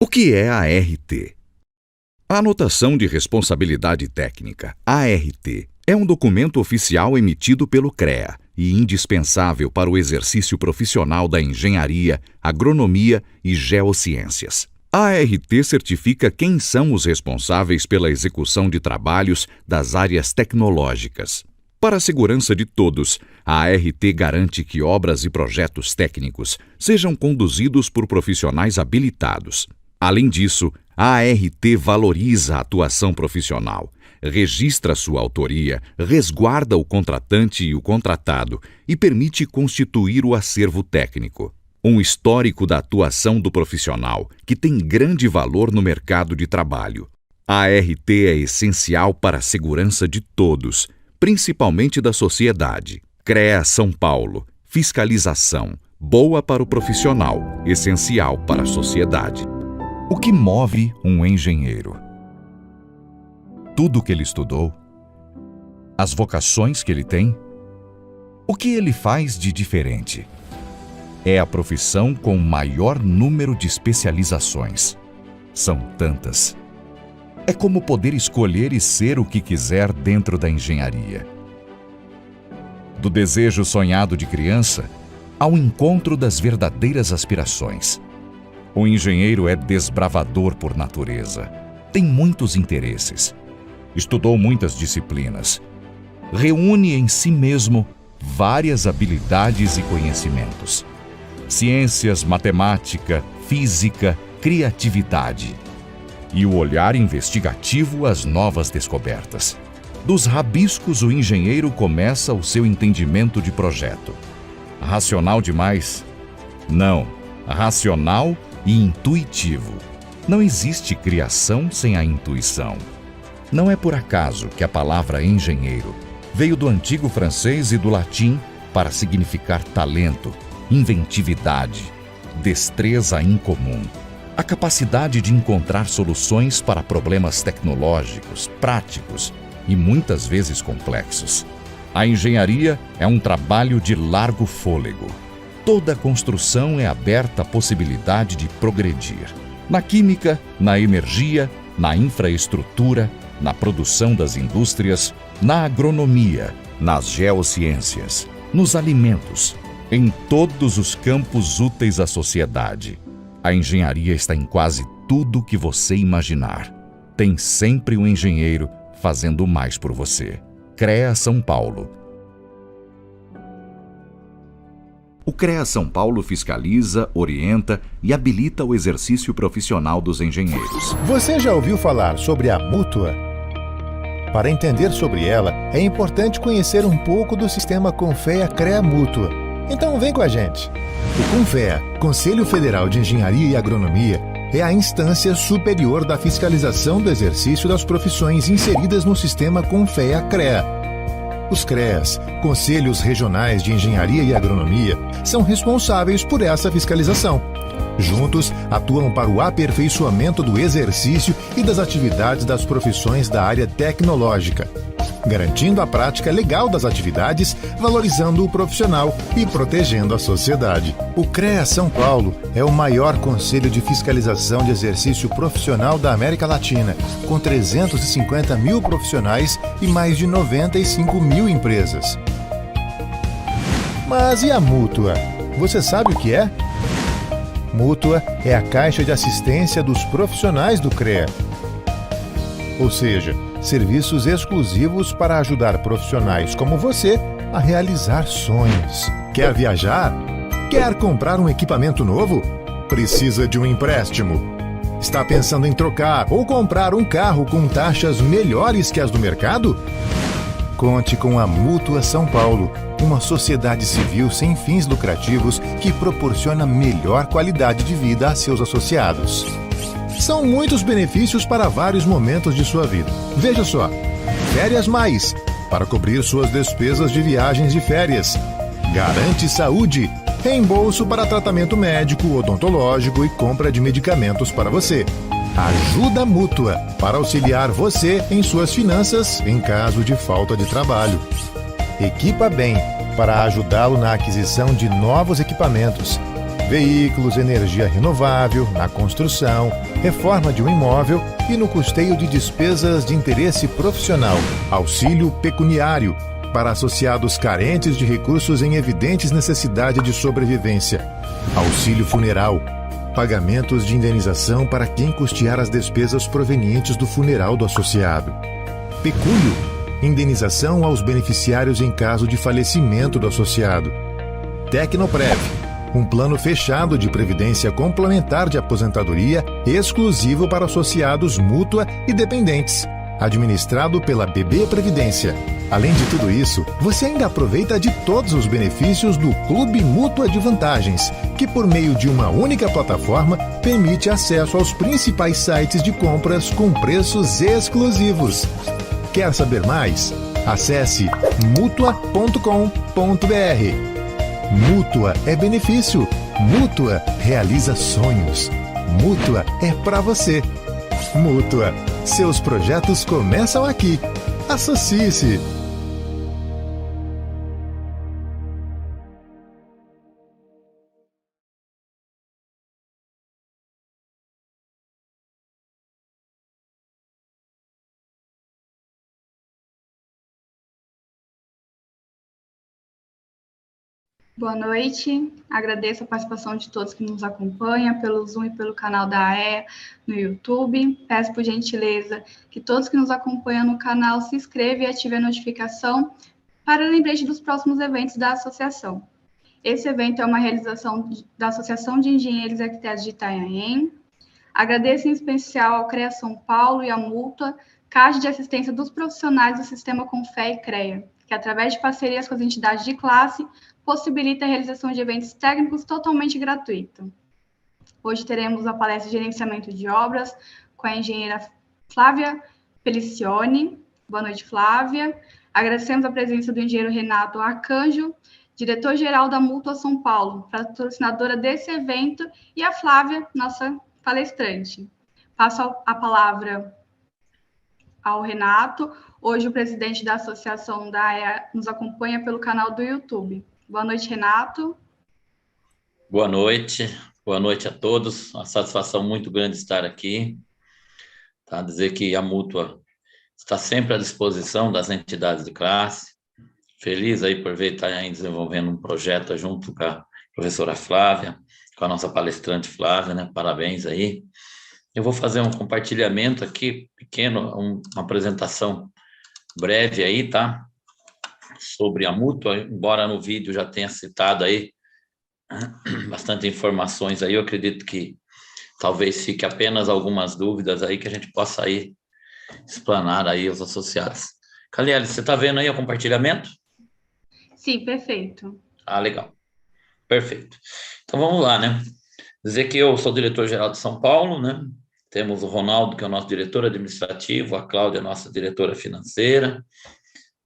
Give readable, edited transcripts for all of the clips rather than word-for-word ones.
O que é a ART? A Anotação de Responsabilidade Técnica, ART, é um documento oficial emitido pelo CREA e indispensável para o exercício profissional da engenharia, agronomia e geociências. A ART certifica quem são os responsáveis pela execução de trabalhos das áreas tecnológicas. Para a segurança de todos, a ART garante que obras e projetos técnicos sejam conduzidos por profissionais habilitados. Além disso, a ART valoriza a atuação profissional, registra sua autoria, resguarda o contratante e o contratado e permite constituir o acervo técnico. Um histórico da atuação do profissional, que tem grande valor no mercado de trabalho. A ART é essencial para a segurança de todos, principalmente da sociedade. CREA São Paulo. Fiscalização. Boa para o profissional, essencial para a sociedade. O que move um engenheiro? Tudo o que ele estudou? As vocações que ele tem? O que ele faz de diferente? É a profissão com maior número de especializações. São tantas. É como poder escolher e ser o que quiser dentro da engenharia. Do desejo sonhado de criança ao encontro das verdadeiras aspirações. O engenheiro é desbravador por natureza. Tem muitos interesses. Estudou muitas disciplinas. Reúne em si mesmo várias habilidades e conhecimentos. Ciências, matemática, física, criatividade. E o olhar investigativo às novas descobertas. Dos rabiscos, o engenheiro começa o seu entendimento de projeto. Racional demais? Não. Racional e intuitivo. Não existe criação sem a intuição. Não é por acaso que a palavra engenheiro veio do antigo francês e do latim para significar talento, inventividade, destreza incomum, a capacidade de encontrar soluções para problemas tecnológicos, práticos e muitas vezes complexos. A engenharia é um trabalho de largo fôlego. Toda construção é aberta à possibilidade de progredir. Na química, na energia, na infraestrutura, na produção das indústrias, na agronomia, nas geociências, nos alimentos, em todos os campos úteis à sociedade. A engenharia está em quase tudo que você imaginar. Tem sempre um engenheiro fazendo mais por você. CREA São Paulo. O CREA São Paulo fiscaliza, orienta e habilita o exercício profissional dos engenheiros. Você já ouviu falar sobre a Mútua? Para entender sobre ela, é importante conhecer um pouco do sistema Convea-CREA Mútua. Então vem com a gente. O Convea, Conselho Federal de Engenharia e Agronomia, é a instância superior da fiscalização do exercício das profissões inseridas no sistema Convea-CREA. Os CREAs, Conselhos Regionais de Engenharia e Agronomia, são responsáveis por essa fiscalização. Juntos, atuam para o aperfeiçoamento do exercício e das atividades das profissões da área tecnológica, garantindo a prática legal das atividades, valorizando o profissional e protegendo a sociedade. O CREA São Paulo é o maior conselho de fiscalização de exercício profissional da América Latina, com 350 mil profissionais e mais de 95 mil empresas. Mas e a Mútua? Você sabe o que é? Mútua é a caixa de assistência dos profissionais do CREA. Ou seja, serviços exclusivos para ajudar profissionais como você a realizar sonhos. Quer viajar? Quer comprar um equipamento novo? Precisa de um empréstimo? Está pensando em trocar ou comprar um carro com taxas melhores que as do mercado? Conte com a Mútua São Paulo, uma sociedade civil sem fins lucrativos que proporciona melhor qualidade de vida a seus associados. São muitos benefícios para vários momentos de sua vida. Veja só: Férias Mais, para cobrir suas despesas de viagens de férias. Garante Saúde, reembolso para tratamento médico, odontológico e compra de medicamentos para você. Ajuda Mútua, para auxiliar você em suas finanças em caso de falta de trabalho. Equipa Bem, para ajudá-lo na aquisição de novos equipamentos. Veículos, energia renovável, na construção, reforma de um imóvel e no custeio de despesas de interesse profissional. Auxílio pecuniário para associados carentes de recursos em evidentes necessidade de sobrevivência. Auxílio funeral. Pagamentos de indenização para quem custear as despesas provenientes do funeral do associado. Pecúlio. Indenização aos beneficiários em caso de falecimento do associado. Tecnoprev. Um plano fechado de previdência complementar de aposentadoria exclusivo para associados mútua e dependentes, administrado pela BB Previdência. Além de tudo isso, você ainda aproveita de todos os benefícios do Clube Mútua de Vantagens, que por meio de uma única plataforma permite acesso aos principais sites de compras com preços exclusivos. Quer saber mais? Acesse mutua.com.br. Mútua é benefício. Mútua realiza sonhos. Mútua é pra você. Mútua. Seus projetos começam aqui. Associe-se. Boa noite, agradeço a participação de todos que nos acompanham pelo Zoom e pelo canal da AEA no YouTube. Peço por gentileza que todos que nos acompanham no canal se inscrevam e ativem a notificação para lembrete dos próximos eventos da associação. Esse evento é uma realização da Associação de Engenheiros e Arquitetos de Itanhaém. Agradeço em especial ao CREA São Paulo e à Mútua, Caixa de Assistência dos Profissionais do Sistema Confea e CREA, que através de parcerias com as entidades de classe, possibilita a realização de eventos técnicos totalmente gratuitos. Hoje teremos a palestra de gerenciamento de obras com a engenheira Flávia Pelicione. Boa noite, Flávia. Agradecemos a presença do engenheiro Renato Arcanjo, diretor-geral da Mútua São Paulo, patrocinadora desse evento, e a Flávia, nossa palestrante. Passo a palavra ao Renato. Hoje o presidente da associação da AEA nos acompanha pelo canal do YouTube. Boa noite, Renato. Boa noite a todos. Uma satisfação muito grande estar aqui. Tá? Dizer que a Mútua está sempre à disposição das entidades de classe. Feliz aí por ver estar aí desenvolvendo um projeto junto com a professora Flávia, com a nossa palestrante Flávia, né? Parabéns aí. Eu vou fazer um compartilhamento aqui, pequeno, uma apresentação breve aí, tá? Sobre a Mútua, embora no vídeo já tenha citado aí bastante informações aí, eu acredito que talvez fique apenas algumas dúvidas aí que a gente possa aí explanar aí os associados. Caliele, você está vendo aí o compartilhamento? Sim, perfeito. Ah, legal. Perfeito. Então vamos lá, né? Dizer que eu sou diretor-geral de São Paulo, né? Temos o Ronaldo, que é o nosso diretor administrativo, a Cláudia, nossa diretora financeira.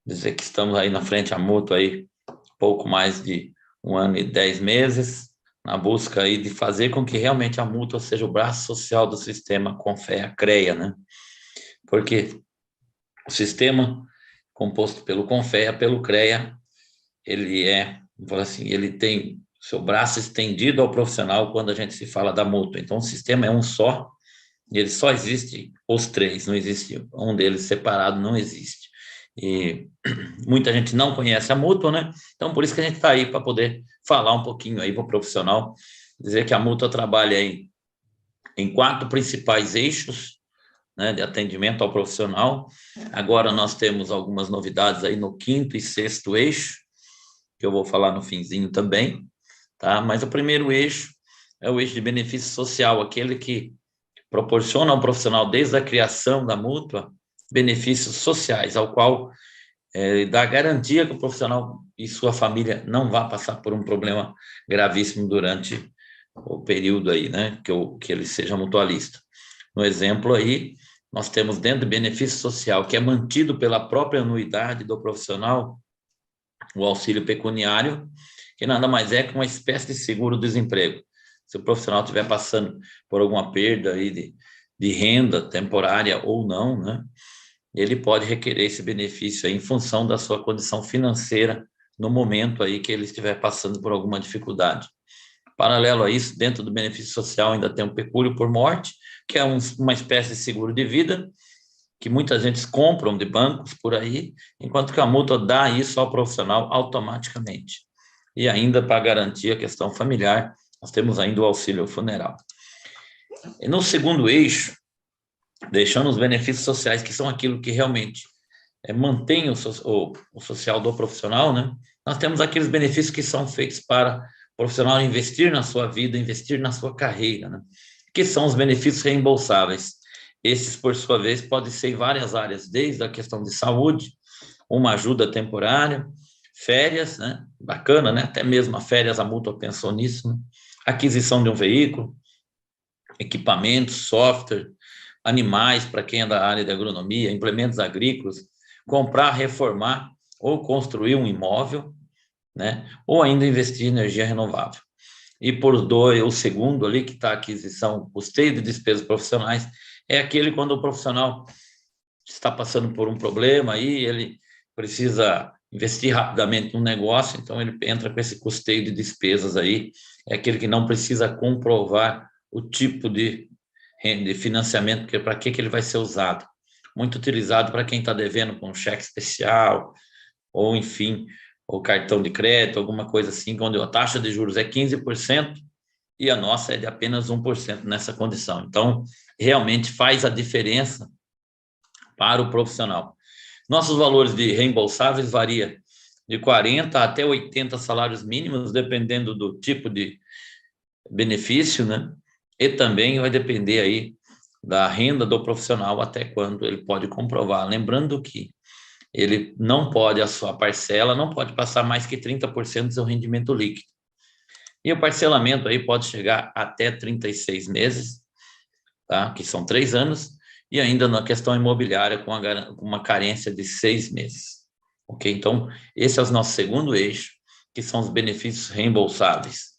Dizer que estamos aí na frente à Mútua aí pouco mais de 1 ano e 10 meses, na busca aí de fazer com que realmente a Mútua seja o braço social do sistema Confea-CREA, né? Porque o sistema composto pelo Confea, pelo CREA, ele vamos falar assim, ele tem seu braço estendido ao profissional quando a gente se fala da Mútua. Então, o sistema é um só, e ele só existe os três, não existe um deles separado, não existe. E muita gente não conhece a Mútua, né? Então, por isso que a gente está aí para poder falar um pouquinho aí para o profissional, dizer que a Mútua trabalha aí em 4 principais eixos, né, de atendimento ao profissional. Agora nós temos algumas novidades aí no 5º e 6º eixo, que eu vou falar no finzinho também, tá? Mas o primeiro eixo é o eixo de benefício social, aquele que proporciona ao profissional, desde a criação da Mútua, benefícios sociais, ao qual dá garantia que o profissional e sua família não vá passar por um problema gravíssimo durante o período aí, né, que ele seja mutualista. No exemplo aí, nós temos dentro do benefício social, que é mantido pela própria anuidade do profissional, o auxílio pecuniário, que nada mais é que uma espécie de seguro-desemprego. Se o profissional estiver passando por alguma perda aí de renda temporária ou não, né, ele pode requerer esse benefício aí em função da sua condição financeira no momento aí que ele estiver passando por alguma dificuldade. Paralelo a isso, dentro do benefício social ainda tem um pecúlio por morte, que é uma espécie de seguro de vida, que muitas vezes compram de bancos por aí, enquanto que a mútua dá isso ao profissional automaticamente. E ainda para garantir a questão familiar, nós temos ainda o auxílio funeral. E no segundo eixo, deixando os benefícios sociais, que são aquilo que realmente mantém o social do profissional, né? Nós temos aqueles benefícios que são feitos para o profissional investir na sua vida, investir na sua carreira, né? Que são os benefícios reembolsáveis. Esses, por sua vez, podem ser em várias áreas, desde a questão de saúde, uma ajuda temporária, férias, né? Bacana, né? Até mesmo a férias, a mútua pensou nisso, né? Aquisição de um veículo, equipamentos, software, animais, para quem é da área de agronomia, implementos agrícolas, comprar, reformar ou construir um imóvel, né? Ou ainda investir em energia renovável. E por dois, o segundo ali, que está a aquisição, custeio de despesas profissionais, é aquele quando o profissional está passando por um problema aí, ele precisa investir rapidamente no negócio, então ele entra com esse custeio de despesas aí, é aquele que não precisa comprovar o tipo de financiamento, para que ele vai ser usado. Muito utilizado para quem está devendo com cheque especial, ou enfim, ou cartão de crédito, alguma coisa assim, onde a taxa de juros é 15% e a nossa é de apenas 1% nessa condição. Então, realmente faz a diferença para o profissional. Nossos valores de reembolsáveis variam de 40 até 80 salários mínimos, dependendo do tipo de benefício, né? E também vai depender aí da renda do profissional, até quando ele pode comprovar. Lembrando que ele não pode, a sua parcela não pode passar mais que 30% do seu rendimento líquido. E o parcelamento aí pode chegar até 36 meses, tá? Que são 3 anos, e ainda na questão imobiliária com uma carência de 6 meses. Ok? Então, esse é o nosso segundo eixo, que são os benefícios reembolsáveis.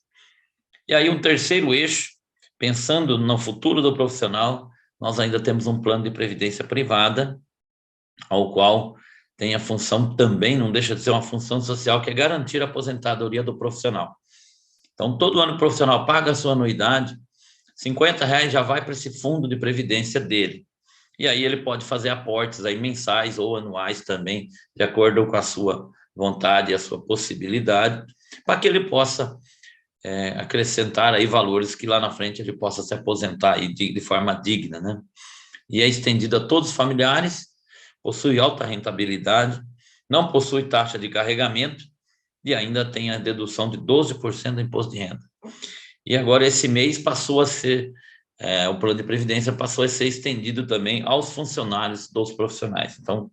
E aí um terceiro eixo, pensando no futuro do profissional, nós ainda temos um plano de previdência privada, ao qual tem a função também, não deixa de ser uma função social, que é garantir a aposentadoria do profissional. Então, todo ano o profissional paga a sua anuidade, R$50 já vai para esse fundo de previdência dele. E aí ele pode fazer aportes aí mensais ou anuais também, de acordo com a sua vontade e a sua possibilidade, para que ele possa acrescentar aí valores que lá na frente ele possa se aposentar aí de forma digna, né? E é estendido a todos os familiares, possui alta rentabilidade, não possui taxa de carregamento e ainda tem a dedução de 12% do imposto de renda. E agora esse mês passou a ser, o plano de previdência passou a ser estendido também aos funcionários dos profissionais. Então,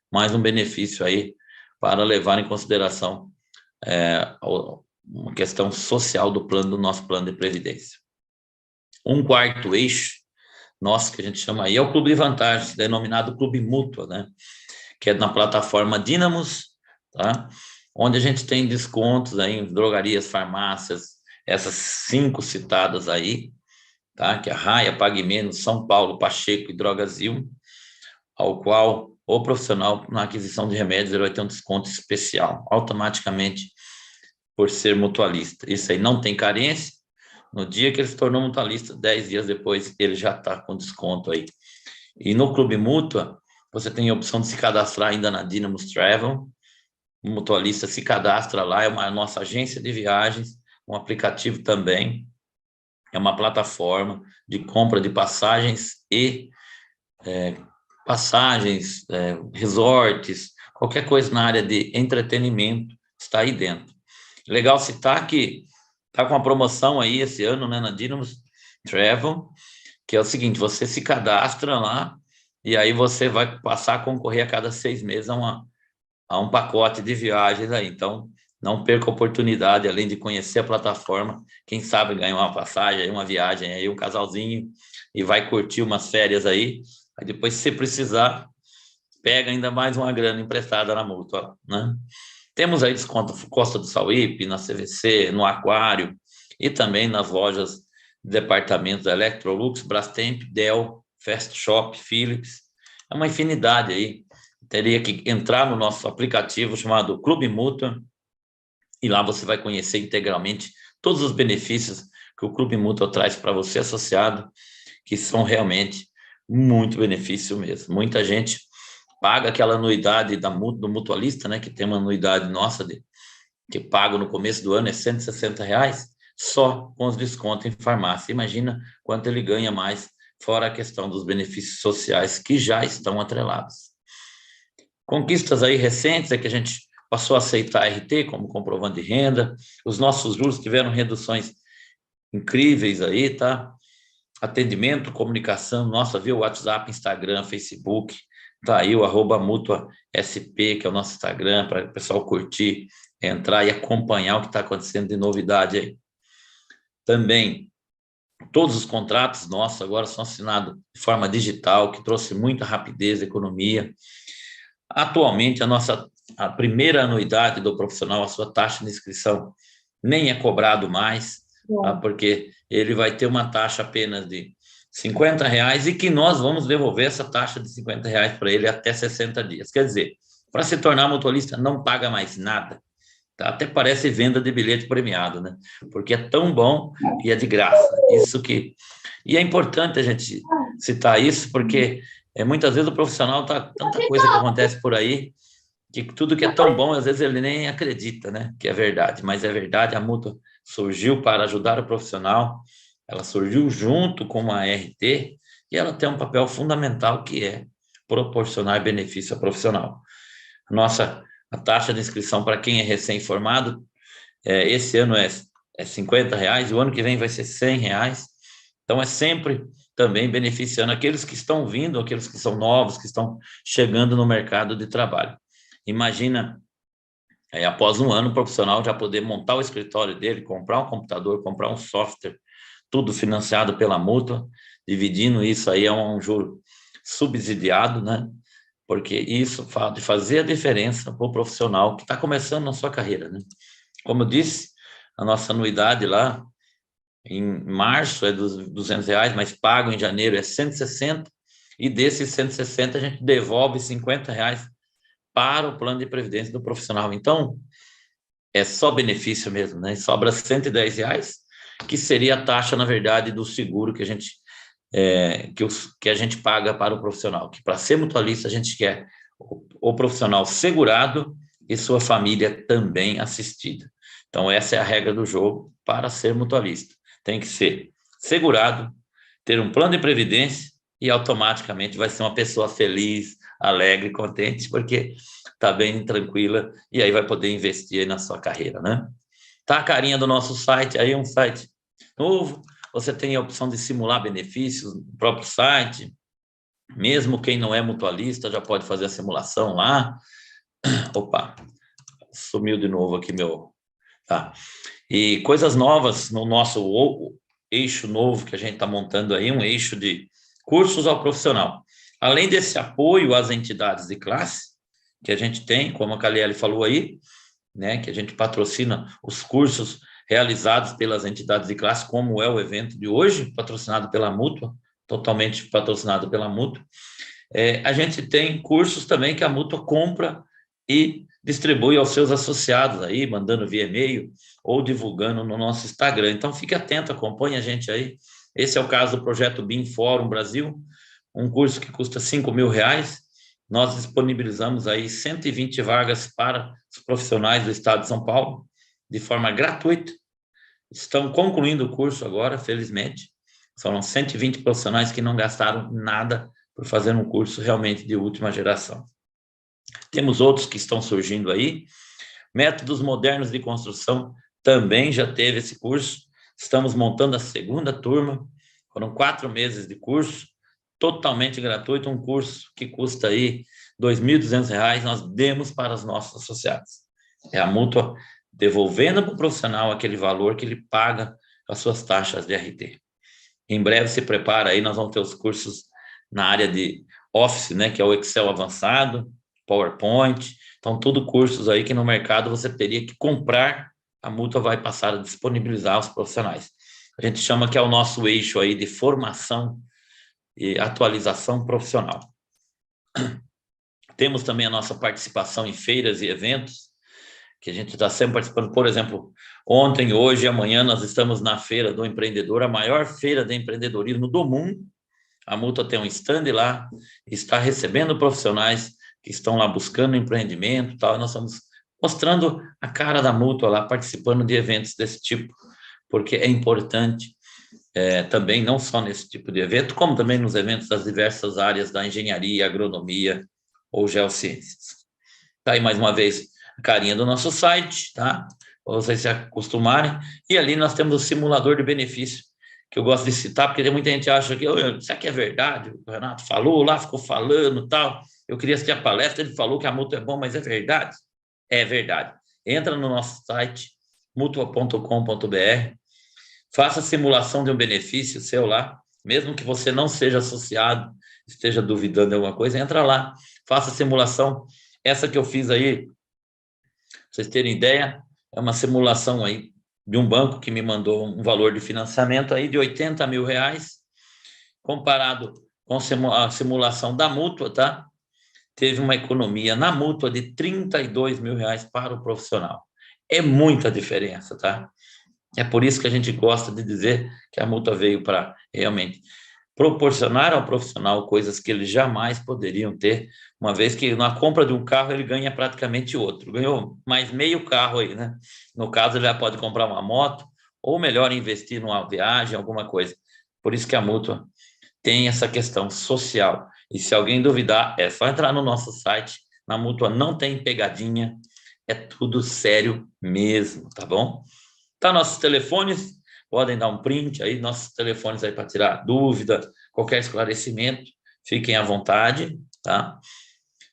mais um benefício aí para levar em consideração uma questão social do nosso plano de previdência. Um quarto eixo nosso, que a gente chama aí, é o Clube de Vantagens, denominado Clube Mútua, né? Que é na plataforma Dynamos, tá? Onde a gente tem descontos aí em drogarias, farmácias, essas 5 citadas aí, tá? Que é a Raia, Pague Menos, São Paulo, Pacheco e Drogazil, ao qual o profissional, na aquisição de remédios, ele vai ter um desconto especial, automaticamente, por ser mutualista. Isso aí não tem carência. No dia que ele se tornou mutualista, 10 dias depois, ele já está com desconto aí. E no Clube Mútua, você tem a opção de se cadastrar ainda na Dynamos Travel. O mutualista se cadastra lá, é uma nossa agência de viagens, um aplicativo também, é uma plataforma de compra de passagens e resorts, qualquer coisa na área de entretenimento está aí dentro. Legal citar que está com uma promoção aí esse ano, né, na Dynamos Travel, que é o seguinte: você se cadastra lá e aí você vai passar a concorrer a cada 6 meses a um pacote de viagens aí. Então, não perca a oportunidade, além de conhecer a plataforma, quem sabe ganhar uma passagem, uma viagem aí, um casalzinho, e vai curtir umas férias aí. Aí depois, se você precisar, pega ainda mais uma grana emprestada na mútua, né? Temos aí desconto Costa do Sauípe, na CVC, no Aquário, e também nas lojas de departamentos da Electrolux, Brastemp, Dell, Fast Shop, Philips. É uma infinidade aí. Teria que entrar no nosso aplicativo chamado Clube Mútua, e lá você vai conhecer integralmente todos os benefícios que o Clube Mútua traz para você associado, que são realmente muito benefício mesmo. Muita gente paga aquela anuidade do mutualista, né, que tem uma anuidade nossa que pago no começo do ano é R$160, só com os descontos em farmácia. Imagina quanto ele ganha mais, fora a questão dos benefícios sociais que já estão atrelados. Conquistas aí recentes é que a gente passou a aceitar a RT como comprovante de renda, os nossos juros tiveram reduções incríveis aí, tá? Atendimento, comunicação, nossa, via WhatsApp, Instagram, Facebook, tá aí o @MútuaSP, que é o nosso Instagram, para o pessoal curtir, entrar e acompanhar o que está acontecendo de novidade aí. Também, todos os contratos nossos agora são assinados de forma digital, que trouxe muita rapidez, economia. Atualmente, a primeira anuidade do profissional, a sua taxa de inscrição, nem é cobrado mais, tá? Porque ele vai ter uma taxa apenas de R$50 e que nós vamos devolver essa taxa de R$50 para ele até 60 dias. Quer dizer, para se tornar mutualista, não paga mais nada. Tá? Até parece venda de bilhete premiado, né? Porque é tão bom e é de graça. E é importante a gente citar isso, porque muitas vezes o profissional tanta coisa que acontece por aí, que tudo que é tão bom, às vezes ele nem acredita, né? Que é verdade, mas é verdade, a Mútua surgiu para ajudar o profissional, ela surgiu junto com a RT, e ela tem um papel fundamental que é proporcionar benefício ao profissional. A taxa de inscrição para quem é recém-formado, esse ano é R$50, o ano que vem vai ser R$100, então é sempre também beneficiando aqueles que estão vindo, aqueles que são novos, que estão chegando no mercado de trabalho. Imagina, após um ano, o profissional já poder montar o escritório dele, comprar um computador, comprar um software, tudo financiado pela Mútua, dividindo isso aí é um juro subsidiado, né? Porque isso fala de fazer a diferença para o profissional que está começando na sua carreira, né? Como eu disse, a nossa anuidade lá, em março é dos R$200, mas pago em janeiro é R$160, e desses 160 a gente devolve R$50 para o plano de previdência do profissional. Então, é só benefício mesmo, né? Sobra R$110, que seria a taxa, na verdade, do seguro que a gente que a gente paga para o profissional, que para ser mutualista a gente quer o profissional segurado e sua família também assistida. Então, essa é a regra do jogo para ser mutualista. Tem que ser segurado, ter um plano de previdência e automaticamente vai ser uma pessoa feliz, alegre, contente, porque está bem tranquila e aí vai poder investir aí na sua carreira, né? Tá a carinha do nosso site, aí um site novo, você tem a opção de simular benefícios no próprio site, mesmo quem não é mutualista já pode fazer a simulação lá. Opa, sumiu de novo aqui meu... Tá. E coisas novas no nosso eixo novo que a gente está montando aí, um eixo de cursos ao profissional. Além desse apoio às entidades de classe, que a gente tem, como a Caliele falou aí, né, que a gente patrocina os cursos realizados pelas entidades de classe, como é o evento de hoje, patrocinado pela Mútua, totalmente patrocinado pela Mútua. A gente tem cursos também que a Mútua compra e distribui aos seus associados aí, mandando via e-mail ou divulgando no nosso Instagram. Então, fique atento, acompanhe a gente aí. Esse é o caso do projeto BIM Fórum Brasil, um curso que custa R$5.000. Nós disponibilizamos aí 120 vagas para os profissionais do estado de São Paulo, de forma gratuita. Estão concluindo o curso agora, felizmente. São 120 profissionais que não gastaram nada por fazer um curso realmente de última geração. Temos outros que estão surgindo aí. Métodos modernos de construção também já teve esse curso. Estamos montando a segunda turma. Foram 4 meses de curso, totalmente gratuito, um curso que custa aí R$2.200, nós demos para os nossos associados. É a Mútua devolvendo para o profissional aquele valor que ele paga as suas taxas de RT. Em breve se prepara aí, nós vamos ter os cursos na área de Office, né, que é o Excel avançado, PowerPoint, então tudo cursos aí que no mercado você teria que comprar, a Mútua vai passar a disponibilizar aos profissionais. A gente chama que é o nosso eixo aí de formação e atualização profissional. Temos também a nossa participação em feiras e eventos, que a gente está sempre participando. Por exemplo, ontem, hoje e amanhã nós estamos na Feira do Empreendedor, a maior feira de empreendedorismo do mundo. A Mútua tem um stand lá, está recebendo profissionais que estão lá buscando empreendimento e tal, e nós estamos mostrando a cara da Mútua lá, participando de eventos desse tipo, porque é importante também, não só nesse tipo de evento, como também nos eventos das diversas áreas da engenharia, agronomia ou geociências. Tá aí mais uma vez a carinha do nosso site, tá? Para vocês se acostumarem. E ali nós temos o simulador de benefício, que eu gosto de citar, porque tem muita gente que acha que isso aqui é verdade, o Renato falou lá, ficou falando tal. Eu queria assistir a palestra, ele falou que a Mútua é bom, mas é verdade? É verdade. Entra no nosso site, mutua.com.br, faça a simulação de um benefício seu lá, mesmo que você não seja associado, esteja duvidando de alguma coisa, entra lá, faça a simulação. Essa que eu fiz aí, pra vocês terem ideia, é uma simulação aí de um banco que me mandou um valor de financiamento aí de R$80 mil, comparado com a simulação da Mútua, tá? Teve uma economia na Mútua de R$32 mil para o profissional. É muita diferença, tá? É por isso que a gente gosta de dizer que a Mútua veio para realmente proporcionar ao profissional coisas que eles jamais poderiam ter, uma vez que na compra de um carro ele ganha praticamente outro. Ganhou mais meio carro aí, né? No caso, ele já pode comprar uma moto, ou melhor, investir numa viagem, alguma coisa. Por isso que a Mútua tem essa questão social. E se alguém duvidar, é só entrar no nosso site. Na Mútua não tem pegadinha, é tudo sério mesmo, tá bom? Tá, nossos telefones, podem dar um print aí, nossos telefones aí para tirar dúvida, qualquer esclarecimento, fiquem à vontade, tá?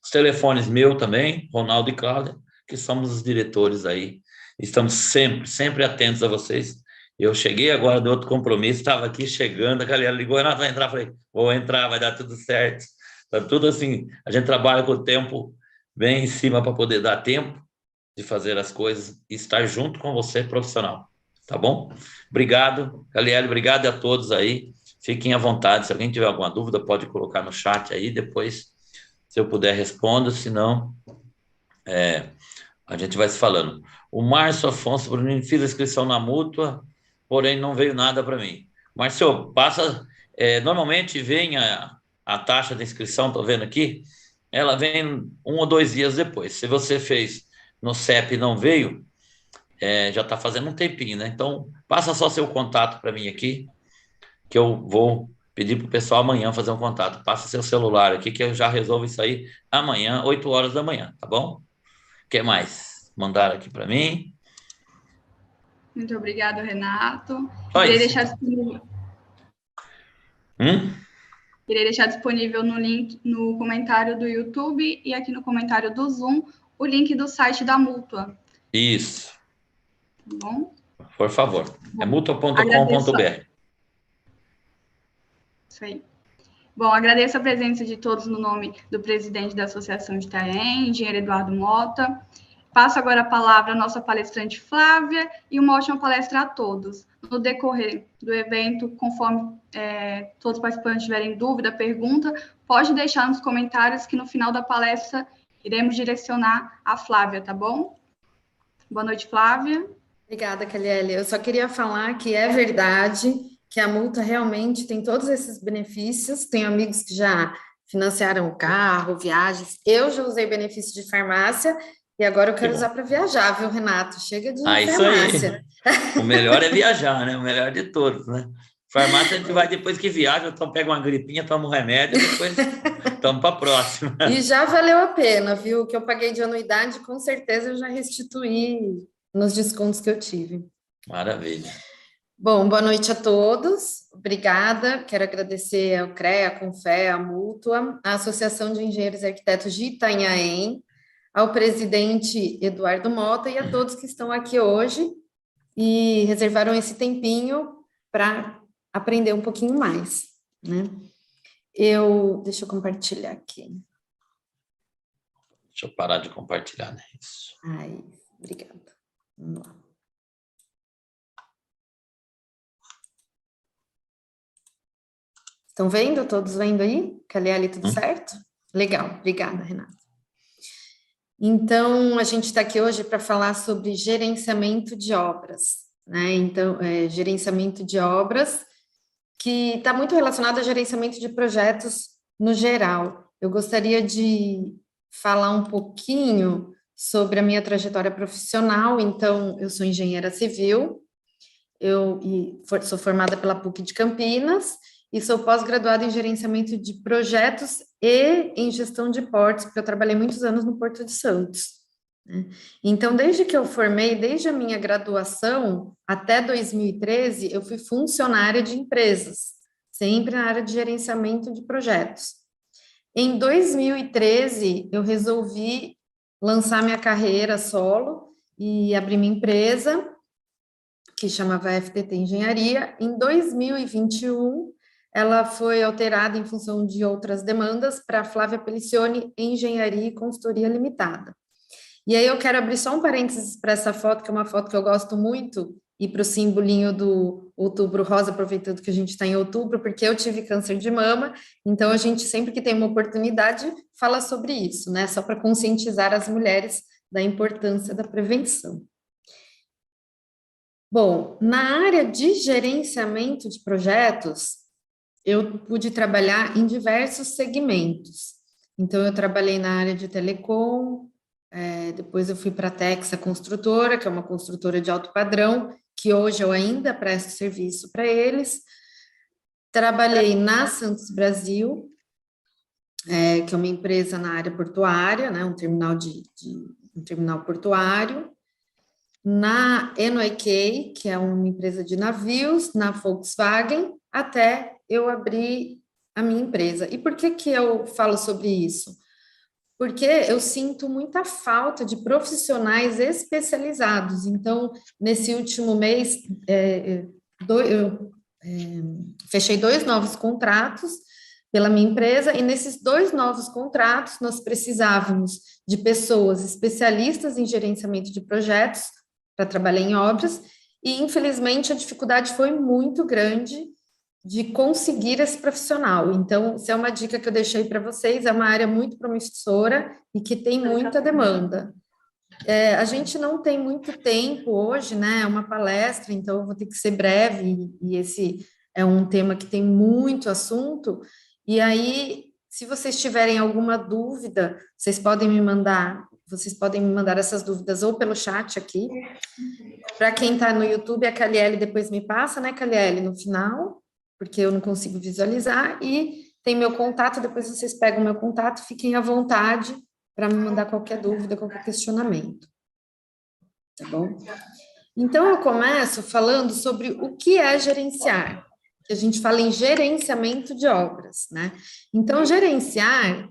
Os telefones meu também, Ronaldo e Cláudia, que somos os diretores aí, estamos sempre atentos a vocês. Eu cheguei agora de outro compromisso, estava aqui chegando, a galera ligou, Renato, vai entrar? Falei, vou entrar, vai dar tudo certo. Tá tudo assim, a gente trabalha com o tempo bem em cima para poder dar tempo de fazer as coisas e estar junto com você, profissional. Tá bom? Obrigado, Galiele, obrigado a todos aí. Fiquem à vontade. Se alguém tiver alguma dúvida, pode colocar no chat aí. Depois, se eu puder, respondo. Se não, a gente vai se falando. O Márcio Afonso Bruninho, fiz a inscrição na Mútua, porém não veio nada para mim. Márcio, passa. Normalmente vem a taxa de inscrição, estou vendo aqui, ela vem 1 ou 2 dias depois. Se você fez no CEP e não veio, já está fazendo um tempinho, né? Então, passa só seu contato para mim aqui, que eu vou pedir para o pessoal amanhã fazer um contato. Passa seu celular aqui, que eu já resolvo isso aí amanhã, 8 horas da manhã, tá bom? O que mais? Mandaram aqui para mim. Muito obrigado, Renato. Queria deixar disponível. Irei deixar disponível no link, no comentário do YouTube e aqui no comentário do Zoom, o link do site da Mútua. Isso. Tá bom? Por favor. É mutua.com.br. Isso aí. Bom, agradeço a presença de todos no nome do presidente da Associação de Itaém, engenheiro Eduardo Mota. Passo agora a palavra à nossa palestrante Flávia e uma ótima palestra a todos. No decorrer do evento, conforme todos os participantes tiverem dúvida, pergunta, pode deixar nos comentários que no final da palestra iremos direcionar a Flávia, tá bom? Boa noite, Flávia. Obrigada, Caliele. Eu só queria falar que é verdade que a Mútua realmente tem todos esses benefícios. Tenho amigos que já financiaram carro, viagens. Eu já usei benefício de farmácia e agora eu quero usar para viajar, viu, Renato? Chega de farmácia. Isso aí. O melhor é viajar, né? O melhor de todos, né? Farmácia a gente vai depois que viaja, então pega uma gripinha, toma um remédio, depois estamos para a próxima. E já valeu a pena, viu? O que eu paguei de anuidade, com certeza eu já restituí nos descontos que eu tive. Maravilha. Bom, boa noite a todos. Obrigada. Quero agradecer ao CREA, a Confé, a Mútua, a Associação de Engenheiros e Arquitetos de Itanhaém, ao presidente Eduardo Mota e a todos que estão aqui hoje e reservaram esse tempinho para aprender um pouquinho mais, né? Deixa eu compartilhar aqui. Deixa eu parar de compartilhar, né? Isso. Ai, obrigada. Vamos lá. Estão vendo? Todos vendo aí? Caliele, tudo certo? Legal, obrigada, Renata. Então, a gente está aqui hoje para falar sobre gerenciamento de obras, né? Então, gerenciamento de obras, que está muito relacionado a gerenciamento de projetos no geral. Eu gostaria de falar um pouquinho sobre a minha trajetória profissional. Então, eu sou engenheira civil, sou formada pela PUC de Campinas e sou pós-graduada em gerenciamento de projetos e em gestão de portos, porque eu trabalhei muitos anos no Porto de Santos, né? Então, desde que eu formei, desde a minha graduação até 2013, eu fui funcionária de empresas, sempre na área de gerenciamento de projetos. Em 2013, eu resolvi lançar minha carreira solo e abrir minha empresa, que chamava FTT Engenharia. Em 2021, ela foi alterada em função de outras demandas para Flávia Pelicione Engenharia e Consultoria Limitada. E aí eu quero abrir só um parênteses para essa foto, que é uma foto que eu gosto muito, e para o simbolinho do Outubro Rosa, aproveitando que a gente está em outubro, porque eu tive câncer de mama, então a gente sempre que tem uma oportunidade fala sobre isso, né? Só para conscientizar as mulheres da importância da prevenção. Bom, na área de gerenciamento de projetos, eu pude trabalhar em diversos segmentos. Então, eu trabalhei na área de telecom, depois eu fui para a Texa Construtora, que é uma construtora de alto padrão, que hoje eu ainda presto serviço para eles. Trabalhei na Santos Brasil, que é uma empresa na área portuária, né, um terminal portuário. Na NYK, que é uma empresa de navios, na Volkswagen, até eu abrir a minha empresa. E por que eu falo sobre isso? Porque eu sinto muita falta de profissionais especializados. Então, nesse último mês, eu fechei 2 novos contratos pela minha empresa, e nesses 2 novos contratos, nós precisávamos de pessoas especialistas em gerenciamento de projetos para trabalhar em obras, e infelizmente a dificuldade foi muito grande de conseguir esse profissional. Então, isso é uma dica que eu deixei para vocês, é uma área muito promissora e que tem muita demanda. A gente não tem muito tempo hoje, né? É uma palestra, então eu vou ter que ser breve, e esse é um tema que tem muito assunto. E aí, se vocês tiverem alguma dúvida, vocês podem me mandar essas dúvidas ou pelo chat aqui. Para quem está no YouTube, a Caliele depois me passa, né, Caliele, no final, porque eu não consigo visualizar, e tem meu contato, depois vocês pegam meu contato, fiquem à vontade para me mandar qualquer dúvida, qualquer questionamento. Tá bom? Então, eu começo falando sobre o que é gerenciar, que a gente fala em gerenciamento de obras, né? Então, gerenciar,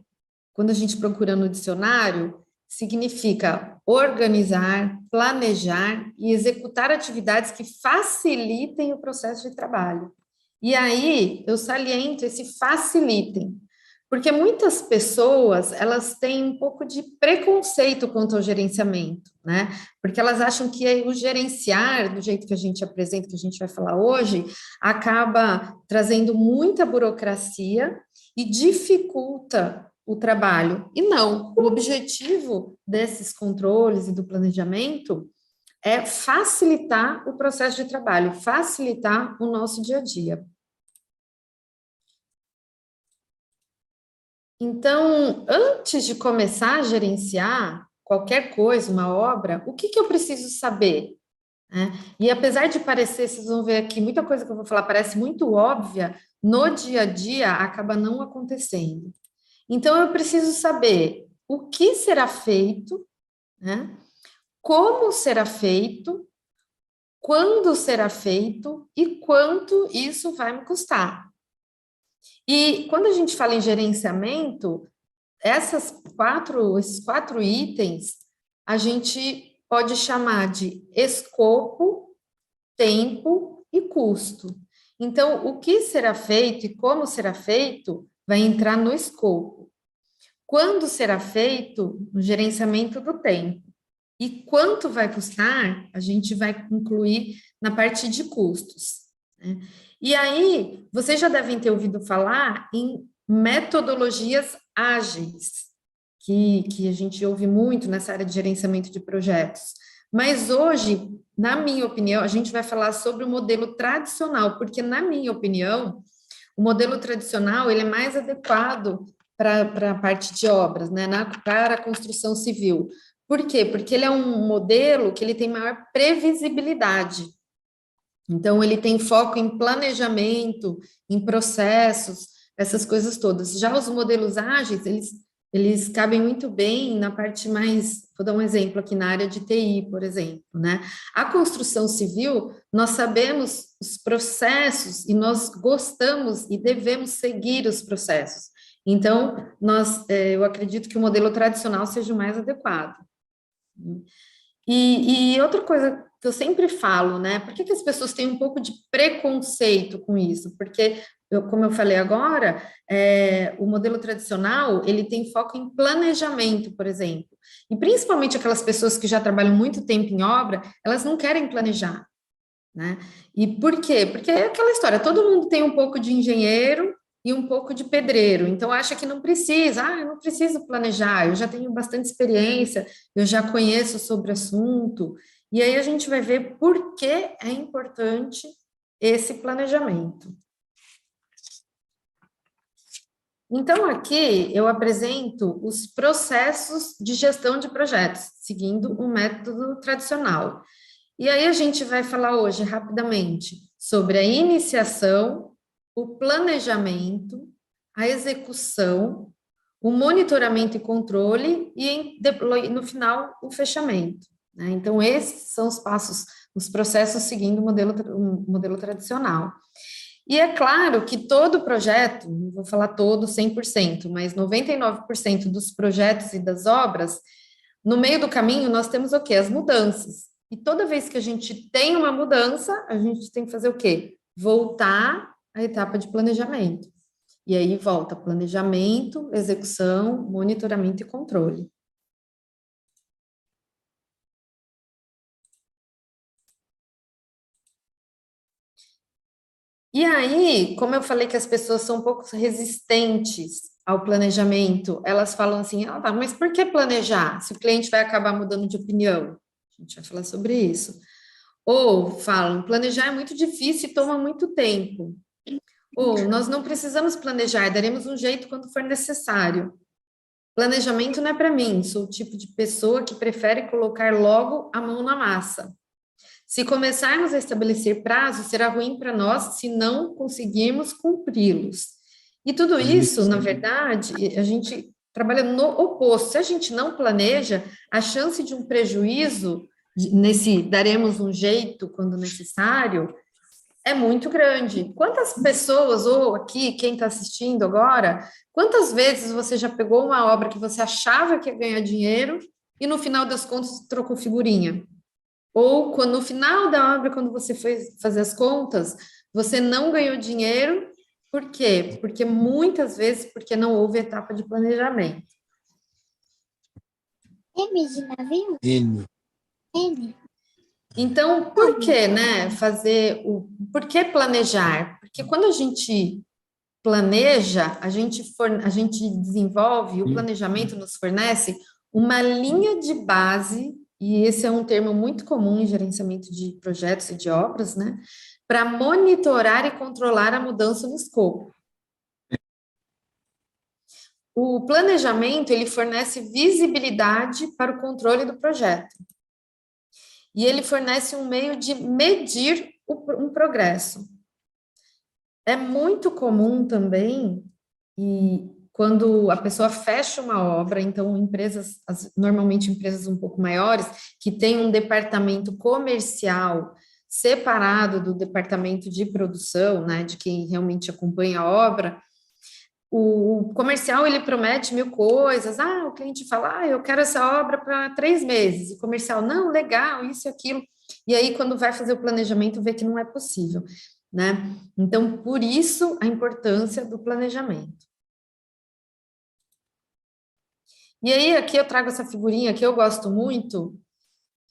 quando a gente procura no dicionário, significa organizar, planejar e executar atividades que facilitem o processo de trabalho. E aí, eu saliento esse facilitem, porque muitas pessoas, elas têm um pouco de preconceito quanto ao gerenciamento, né? Porque elas acham que o gerenciar, do jeito que a gente apresenta, que a gente vai falar hoje, acaba trazendo muita burocracia e dificulta o trabalho. E não, o objetivo desses controles e do planejamento é facilitar o processo de trabalho, facilitar o nosso dia a dia. Então, antes de começar a gerenciar qualquer coisa, uma obra, o que eu preciso saber? E apesar de parecer, vocês vão ver aqui, muita coisa que eu vou falar parece muito óbvia, no dia a dia acaba não acontecendo. Então, eu preciso saber o que será feito, né? Como será feito, quando será feito e quanto isso vai me custar. E quando a gente fala em gerenciamento, esses 4 itens, a gente pode chamar de escopo, tempo e custo. Então, o que será feito e como será feito vai entrar no escopo. Quando será feito, no gerenciamento do tempo. E quanto vai custar, a gente vai incluir na parte de custos, né? E aí, vocês já devem ter ouvido falar em metodologias ágeis, que a gente ouve muito nessa área de gerenciamento de projetos. Mas hoje, na minha opinião, a gente vai falar sobre o modelo tradicional, porque, na minha opinião, o modelo tradicional ele é mais adequado para a parte de obras, né, para a construção civil. Por quê? Porque ele é um modelo que ele tem maior previsibilidade. Então, ele tem foco em planejamento, em processos, essas coisas todas. Já os modelos ágeis, eles cabem muito bem na parte mais, vou dar um exemplo aqui na área de TI, por exemplo, né? A construção civil, nós sabemos os processos e nós gostamos e devemos seguir os processos. Então, eu acredito que o modelo tradicional seja o mais adequado. E outra coisa que eu sempre falo, né? Por que as pessoas têm um pouco de preconceito com isso? Porque, como eu falei agora, o modelo tradicional, ele tem foco em planejamento, por exemplo. E principalmente aquelas pessoas que já trabalham muito tempo em obra, elas não querem planejar, né? E por quê? Porque é aquela história, todo mundo tem um pouco de engenheiro e um pouco de pedreiro, então acha que não precisa, eu não preciso planejar, eu já tenho bastante experiência, eu já conheço sobre o assunto, e aí a gente vai ver por que é importante esse planejamento. Então, aqui eu apresento os processos de gestão de projetos, seguindo o método tradicional. E aí a gente vai falar hoje, rapidamente, sobre a iniciação, o planejamento, a execução, o monitoramento e controle e, no final, o fechamento, né? Então, esses são os passos, os processos seguindo o modelo tradicional. E é claro que todo projeto, não vou falar todo 100%, mas 99% dos projetos e das obras, no meio do caminho nós temos o quê? As mudanças. E toda vez que a gente tem uma mudança, a gente tem que fazer o quê? Voltar à etapa de planejamento. E aí volta planejamento, execução, monitoramento e controle. E aí, como eu falei que as pessoas são um pouco resistentes ao planejamento, elas falam assim, mas por que planejar? Se o cliente vai acabar mudando de opinião. A gente vai falar sobre isso. Ou falam, planejar é muito difícil e toma muito tempo. Ou nós não precisamos planejar, daremos um jeito quando for necessário. Planejamento não é para mim, sou o tipo de pessoa que prefere colocar logo a mão na massa. Se começarmos a estabelecer prazos, será ruim para nós se não conseguirmos cumpri-los. E tudo isso, na verdade, a gente trabalha no oposto. Se a gente não planeja, a chance de um prejuízo, daremos um jeito quando necessário, é muito grande. Quantas pessoas, ou aqui, quem está assistindo agora, quantas vezes você já pegou uma obra que você achava que ia ganhar dinheiro e no final das contas trocou figurinha? Ou quando no final da obra, quando você foi fazer as contas, você não ganhou dinheiro, por quê? Porque muitas vezes, porque não houve etapa de planejamento. M de navio? N. Então, por que, né, por que planejar? Porque quando a gente planeja, a gente desenvolve, o planejamento nos fornece uma linha de base, e esse é um termo muito comum em gerenciamento de projetos e de obras, né, para monitorar e controlar a mudança no escopo. O planejamento, ele fornece visibilidade para o controle do projeto. E ele fornece um meio de medir um progresso. É muito comum também, e quando a pessoa fecha uma obra, então normalmente empresas um pouco maiores, que têm um departamento comercial separado do departamento de produção, né, de quem realmente acompanha a obra, o comercial, ele promete 1000 coisas, o cliente fala, eu quero essa obra para 3 meses, o comercial, não, legal, isso e aquilo, e aí quando vai fazer o planejamento, vê que não é possível, né? Então, por isso, a importância do planejamento. E aí, aqui eu trago essa figurinha que eu gosto muito,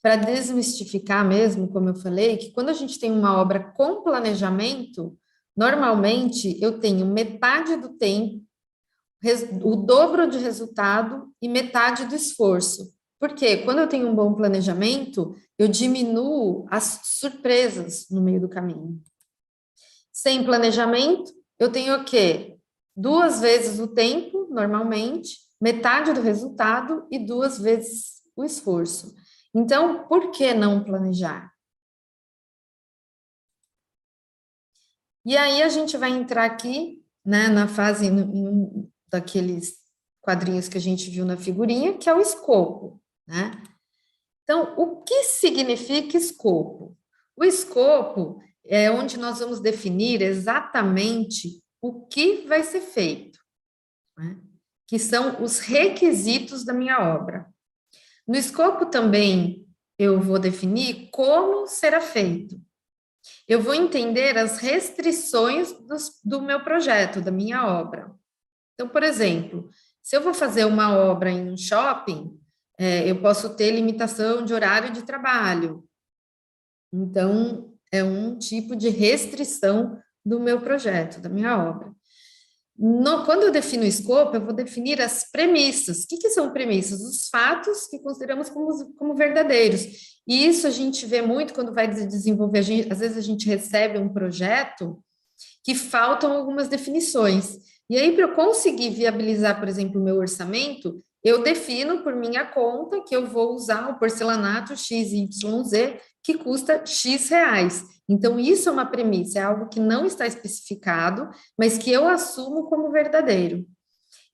para desmistificar mesmo, como eu falei, que quando a gente tem uma obra com planejamento, normalmente eu tenho metade do tempo o dobro de resultado e metade do esforço. Porque quando eu tenho um bom planejamento, eu diminuo as surpresas no meio do caminho. Sem planejamento, eu tenho o quê? 2 vezes o tempo, normalmente, metade do resultado e 2 vezes o esforço. Então, por que não planejar? E aí a gente vai entrar aqui, né, na fase daqueles quadrinhos que a gente viu na figurinha, que é o escopo, né? Então, o que significa escopo? O escopo é onde nós vamos definir exatamente o que vai ser feito, né? Que são os requisitos da minha obra. No escopo também eu vou definir como será feito. Eu vou entender as restrições do meu projeto, da minha obra. Então, por exemplo, se eu vou fazer uma obra em um shopping, eu posso ter limitação de horário de trabalho. Então, é um tipo de restrição do meu projeto, da minha obra. Quando eu defino o escopo, eu vou definir as premissas. O que são premissas? Os fatos que consideramos como verdadeiros. E isso a gente vê muito quando vai desenvolver. Às vezes a gente recebe um projeto que faltam algumas definições. E aí, para eu conseguir viabilizar, por exemplo, o meu orçamento, eu defino por minha conta que eu vou usar o porcelanato XYZ, que custa X reais. Então, isso é uma premissa, é algo que não está especificado, mas que eu assumo como verdadeiro.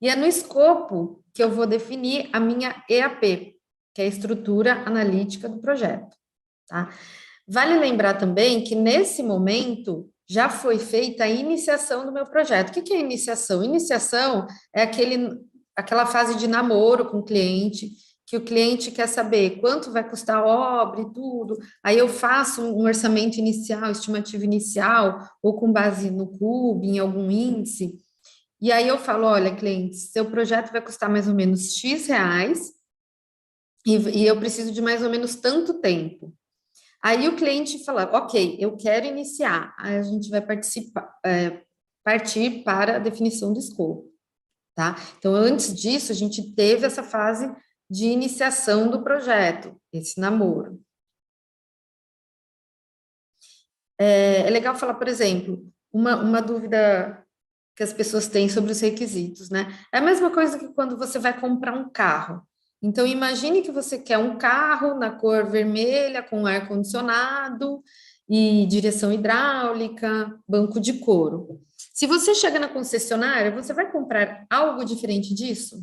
E é no escopo que eu vou definir a minha EAP, que é a estrutura analítica do projeto, tá? Vale lembrar também que, nesse momento, já foi feita a iniciação do meu projeto. O que é iniciação? Iniciação é aquela fase de namoro com o cliente, que o cliente quer saber quanto vai custar a obra e tudo. Aí eu faço um orçamento inicial, estimativa inicial, ou com base no CUB, em algum índice. E aí eu falo, olha, cliente, seu projeto vai custar mais ou menos X reais, e eu preciso de mais ou menos tanto tempo. Aí o cliente fala, ok, eu quero iniciar. Aí a gente vai partir para a definição do escopo, tá? Então, antes disso, a gente teve essa fase de iniciação do projeto, esse namoro. É legal falar, por exemplo, uma dúvida que as pessoas têm sobre os requisitos, né? É a mesma coisa que quando você vai comprar um carro. Então, imagine que você quer um carro na cor vermelha, com ar-condicionado e direção hidráulica, banco de couro. Se você chega na concessionária, você vai comprar algo diferente disso?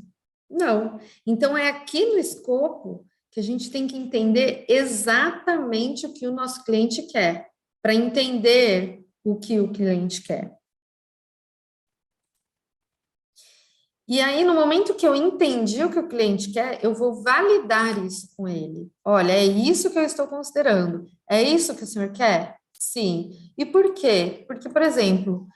Não. Então, é aqui no escopo que a gente tem que entender exatamente o que o nosso cliente quer, para entender o que o cliente quer. E aí, no momento que eu entendi o que o cliente quer, eu vou validar isso com ele. Olha, é isso que eu estou considerando. É isso que o senhor quer? Sim. E por quê? Porque, por exemplo,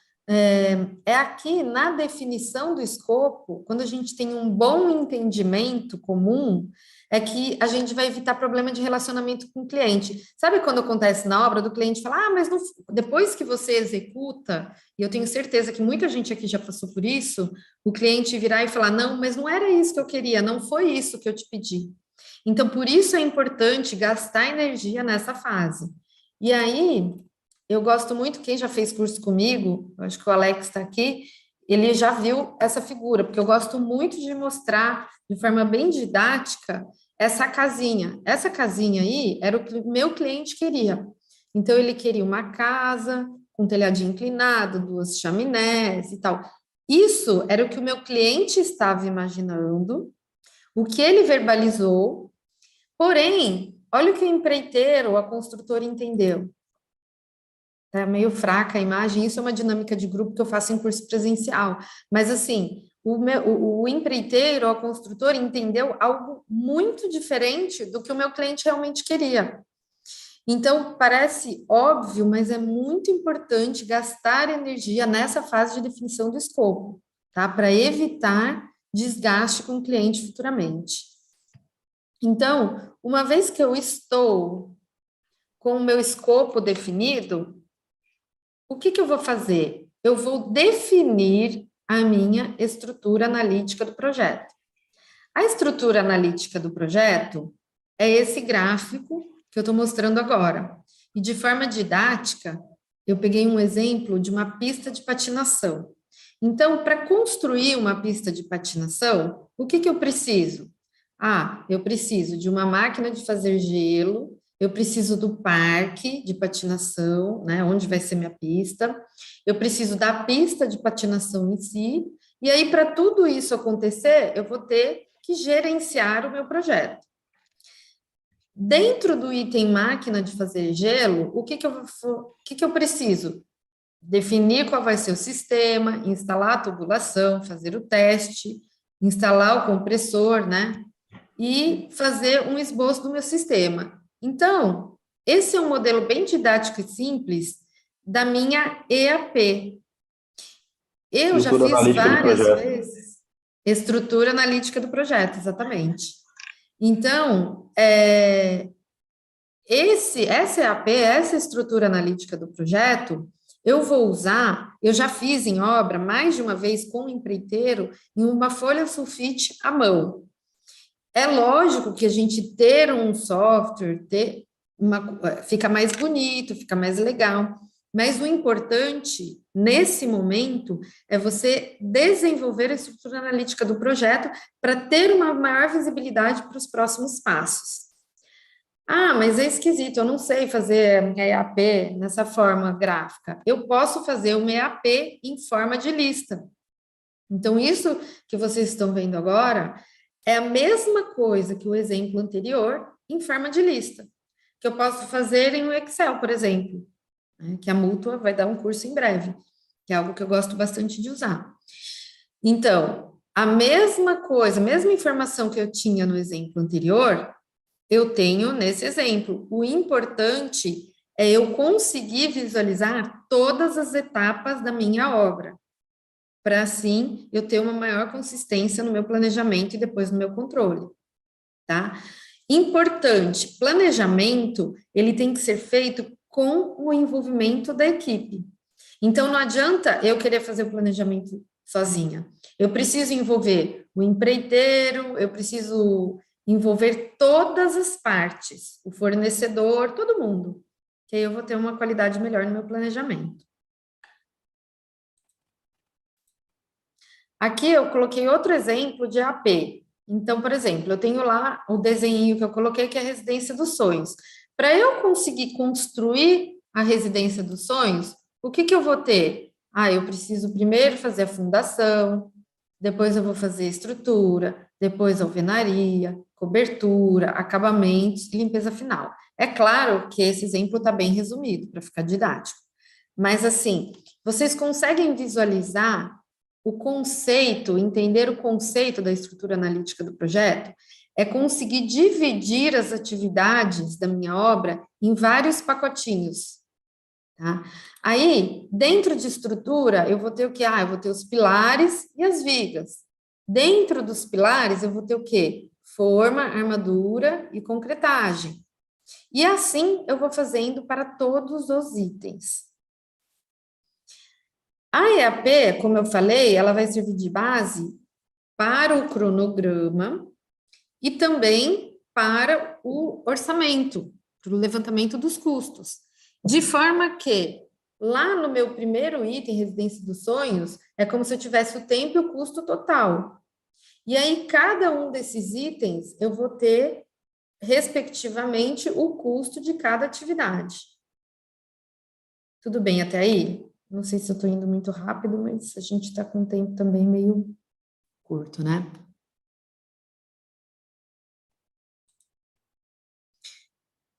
é aqui na definição do escopo, quando a gente tem um bom entendimento comum, é que a gente vai evitar problema de relacionamento com o cliente. Sabe quando acontece na obra do cliente falar, mas não, depois que você executa, e eu tenho certeza que muita gente aqui já passou por isso, o cliente virar e falar, não, mas não era isso que eu queria, não foi isso que eu te pedi. Então, por isso é importante gastar energia nessa fase. E aí, eu gosto muito, quem já fez curso comigo, acho que o Alex está aqui, ele já viu essa figura, porque eu gosto muito de mostrar de forma bem didática essa casinha. Essa casinha aí era o que o meu cliente queria. Então, ele queria uma casa com telhadinho inclinado, 2 chaminés e tal. Isso era o que o meu cliente estava imaginando, o que ele verbalizou, porém, olha o que o empreiteiro, a construtora entendeu. Tá meio fraca a imagem, isso é uma dinâmica de grupo que eu faço em curso presencial. Mas, assim, o empreiteiro, a construtora, entendeu algo muito diferente do que o meu cliente realmente queria. Então, parece óbvio, mas é muito importante gastar energia nessa fase de definição do escopo, tá? Para evitar desgaste com o cliente futuramente. Então, uma vez que eu estou com o meu escopo definido, o que eu vou fazer? Eu vou definir a minha estrutura analítica do projeto. A estrutura analítica do projeto é esse gráfico que eu estou mostrando agora. E de forma didática, eu peguei um exemplo de uma pista de patinação. Então, para construir uma pista de patinação, o que eu preciso? Eu preciso de uma máquina de fazer gelo, eu preciso do parque de patinação, né, onde vai ser minha pista, eu preciso da pista de patinação em si, e aí, para tudo isso acontecer, eu vou ter que gerenciar o meu projeto. Dentro do item máquina de fazer gelo, o que eu preciso? Definir qual vai ser o sistema, instalar a tubulação, fazer o teste, instalar o compressor, né? E fazer um esboço do meu sistema. Então, esse é um modelo bem didático e simples da minha EAP. Eu já fiz várias vezes estrutura analítica do projeto, exatamente. Então, essa EAP, essa estrutura analítica do projeto, eu vou usar, eu já fiz em obra mais de uma vez com o empreiteiro em uma folha sulfite à mão. É lógico que a gente ter um software, fica mais bonito, fica mais legal, mas o importante, nesse momento, é você desenvolver a estrutura analítica do projeto para ter uma maior visibilidade para os próximos passos. Mas é esquisito, eu não sei fazer EAP nessa forma gráfica. Eu posso fazer uma EAP em forma de lista. Então, isso que vocês estão vendo agora é a mesma coisa que o exemplo anterior em forma de lista, que eu posso fazer em um Excel, por exemplo, né, que a Mútua vai dar um curso em breve, que é algo que eu gosto bastante de usar. Então, a mesma coisa, a mesma informação que eu tinha no exemplo anterior, eu tenho nesse exemplo. O importante é eu conseguir visualizar todas as etapas da minha obra, para assim eu ter uma maior consistência no meu planejamento e depois no meu controle, tá? Importante, planejamento, ele tem que ser feito com o envolvimento da equipe. Então, não adianta eu querer fazer o planejamento sozinha. Eu preciso envolver o empreiteiro, eu preciso envolver todas as partes, o fornecedor, todo mundo, que aí eu vou ter uma qualidade melhor no meu planejamento. Aqui eu coloquei outro exemplo de AP. Então, por exemplo, eu tenho lá o desenho que eu coloquei, que é a residência dos sonhos. Para eu conseguir construir a residência dos sonhos, o que eu vou ter? Eu preciso primeiro fazer a fundação, depois eu vou fazer a estrutura, depois alvenaria, cobertura, acabamentos e limpeza final. É claro que esse exemplo está bem resumido, para ficar didático. Mas, assim, vocês conseguem visualizar o conceito, entender o conceito da estrutura analítica do projeto? É conseguir dividir as atividades da minha obra em vários pacotinhos, tá? Aí, dentro de estrutura, eu vou ter o quê? Eu vou ter os pilares e as vigas. Dentro dos pilares, eu vou ter o quê? Forma, armadura e concretagem. E assim, eu vou fazendo para todos os itens. A EAP, como eu falei, ela vai servir de base para o cronograma e também para o orçamento, para o levantamento dos custos. De forma que, lá no meu primeiro item, Residência dos Sonhos, é como se eu tivesse o tempo e o custo total. E aí, cada um desses itens, eu vou ter, respectivamente, o custo de cada atividade. Tudo bem até aí? Não sei se eu estou indo muito rápido, mas a gente está com um tempo também meio curto, né?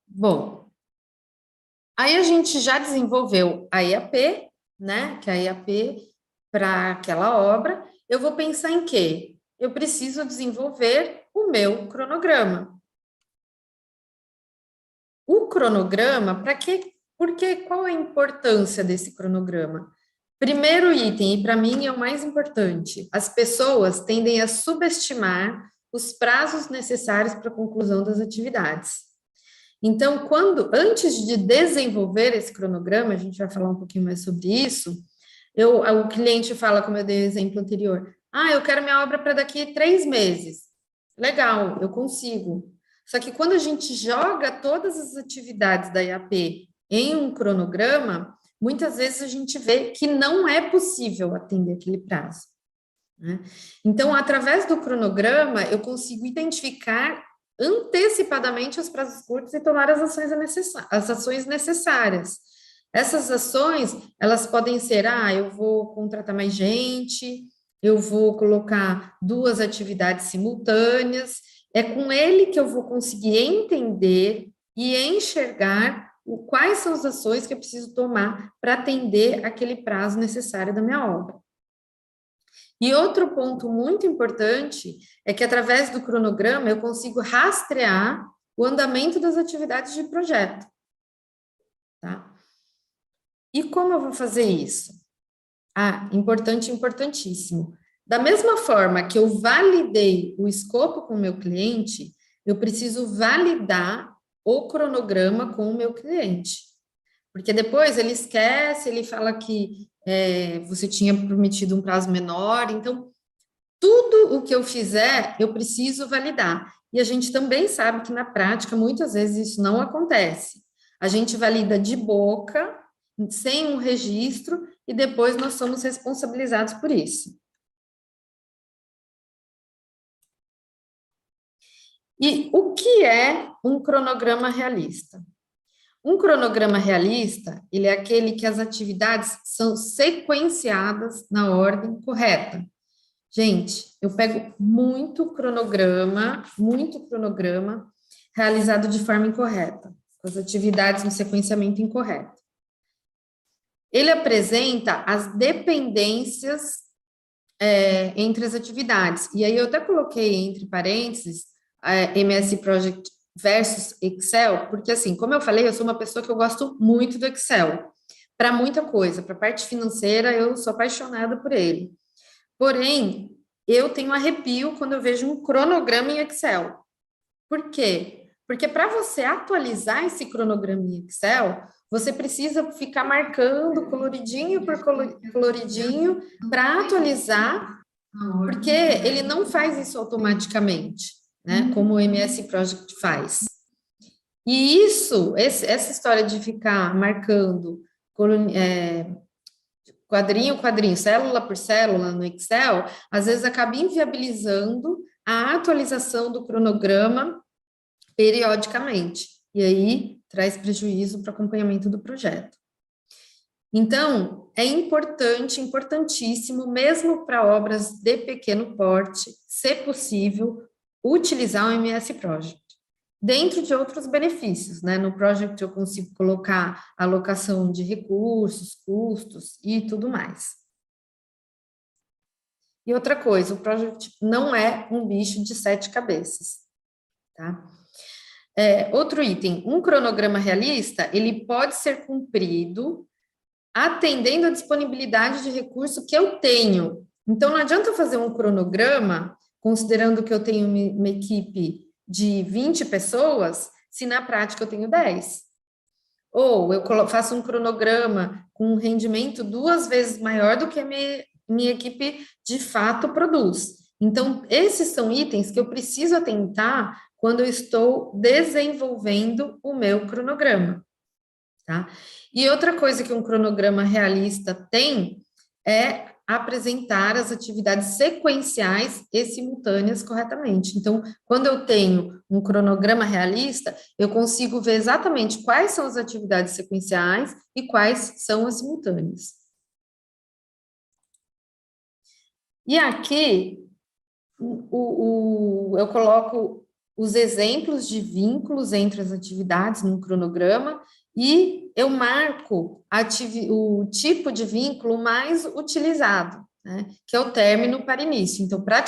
Bom, aí a gente já desenvolveu a EAP, né? Que é a EAP para aquela obra. Eu vou pensar em quê? Eu preciso desenvolver o meu cronograma. O cronograma, para quê? Porque qual é a importância desse cronograma? Primeiro item, e para mim é o mais importante, as pessoas tendem a subestimar os prazos necessários para a conclusão das atividades. Então, antes de desenvolver esse cronograma, a gente vai falar um pouquinho mais sobre isso, o cliente fala, como eu dei o exemplo anterior, eu quero minha obra para daqui 3 meses. Legal, eu consigo. Só que quando a gente joga todas as atividades da IAP em um cronograma, muitas vezes a gente vê que não é possível atender aquele prazo, né? Então, através do cronograma, eu consigo identificar antecipadamente os prazos curtos e tomar as ações necessárias. Essas ações, elas podem ser, eu vou contratar mais gente, eu vou colocar 2 atividades simultâneas, é com ele que eu vou conseguir entender e enxergar quais são as ações que eu preciso tomar para atender aquele prazo necessário da minha obra. E outro ponto muito importante é que, através do cronograma, eu consigo rastrear o andamento das atividades de projeto, tá? E como eu vou fazer isso? Importante, importantíssimo. Da mesma forma que eu validei o escopo com o meu cliente, eu preciso validar o cronograma com o meu cliente. Porque depois ele esquece, ele fala que você tinha prometido um prazo menor. Então, tudo o que eu fizer, eu preciso validar. E a gente também sabe que, na prática, muitas vezes isso não acontece. A gente valida de boca, sem um registro, e depois nós somos responsabilizados por isso. E o que é um cronograma realista? Um cronograma realista, ele é aquele que as atividades são sequenciadas na ordem correta. Gente, eu pego muito cronograma realizado de forma incorreta, com as atividades no sequenciamento incorreto. Ele apresenta as dependências entre as atividades. E aí eu até coloquei entre parênteses MS Project versus Excel, porque assim, como eu falei, eu sou uma pessoa que eu gosto muito do Excel, para muita coisa, para a parte financeira eu sou apaixonada por ele. Porém, eu tenho arrepio quando eu vejo um cronograma em Excel. Por quê? Porque para você atualizar esse cronograma em Excel, você precisa ficar marcando coloridinho por coloridinho para atualizar, porque ele não faz isso automaticamente, né? Como o MS Project faz. E essa história de ficar marcando quadrinho, célula por célula no Excel, às vezes acaba inviabilizando a atualização do cronograma periodicamente. E aí traz prejuízo para o acompanhamento do projeto. Então, é importantíssimo, mesmo para obras de pequeno porte, se possível, utilizar o MS Project. Dentro de outros benefícios, né? No Project eu consigo colocar alocação de recursos, custos e tudo mais. E outra coisa, o Project não é um bicho de 7 cabeças, tá? Outro item, um cronograma realista, ele pode ser cumprido atendendo a disponibilidade de recurso que eu tenho. Então, não adianta eu fazer um cronograma, considerando que eu tenho uma equipe de 20 pessoas, se na prática eu tenho 10. Ou eu faço um cronograma com um rendimento 2 vezes maior do que a minha equipe de fato produz. Então, esses são itens que eu preciso atentar quando eu estou desenvolvendo o meu cronograma, tá? E outra coisa que um cronograma realista tem é apresentar as atividades sequenciais e simultâneas corretamente. Então, quando eu tenho um cronograma realista, eu consigo ver exatamente quais são as atividades sequenciais e quais são as simultâneas. E aqui, eu coloco os exemplos de vínculos entre as atividades no cronograma e eu marco o tipo de vínculo mais utilizado, né, que é o término para início. Então, para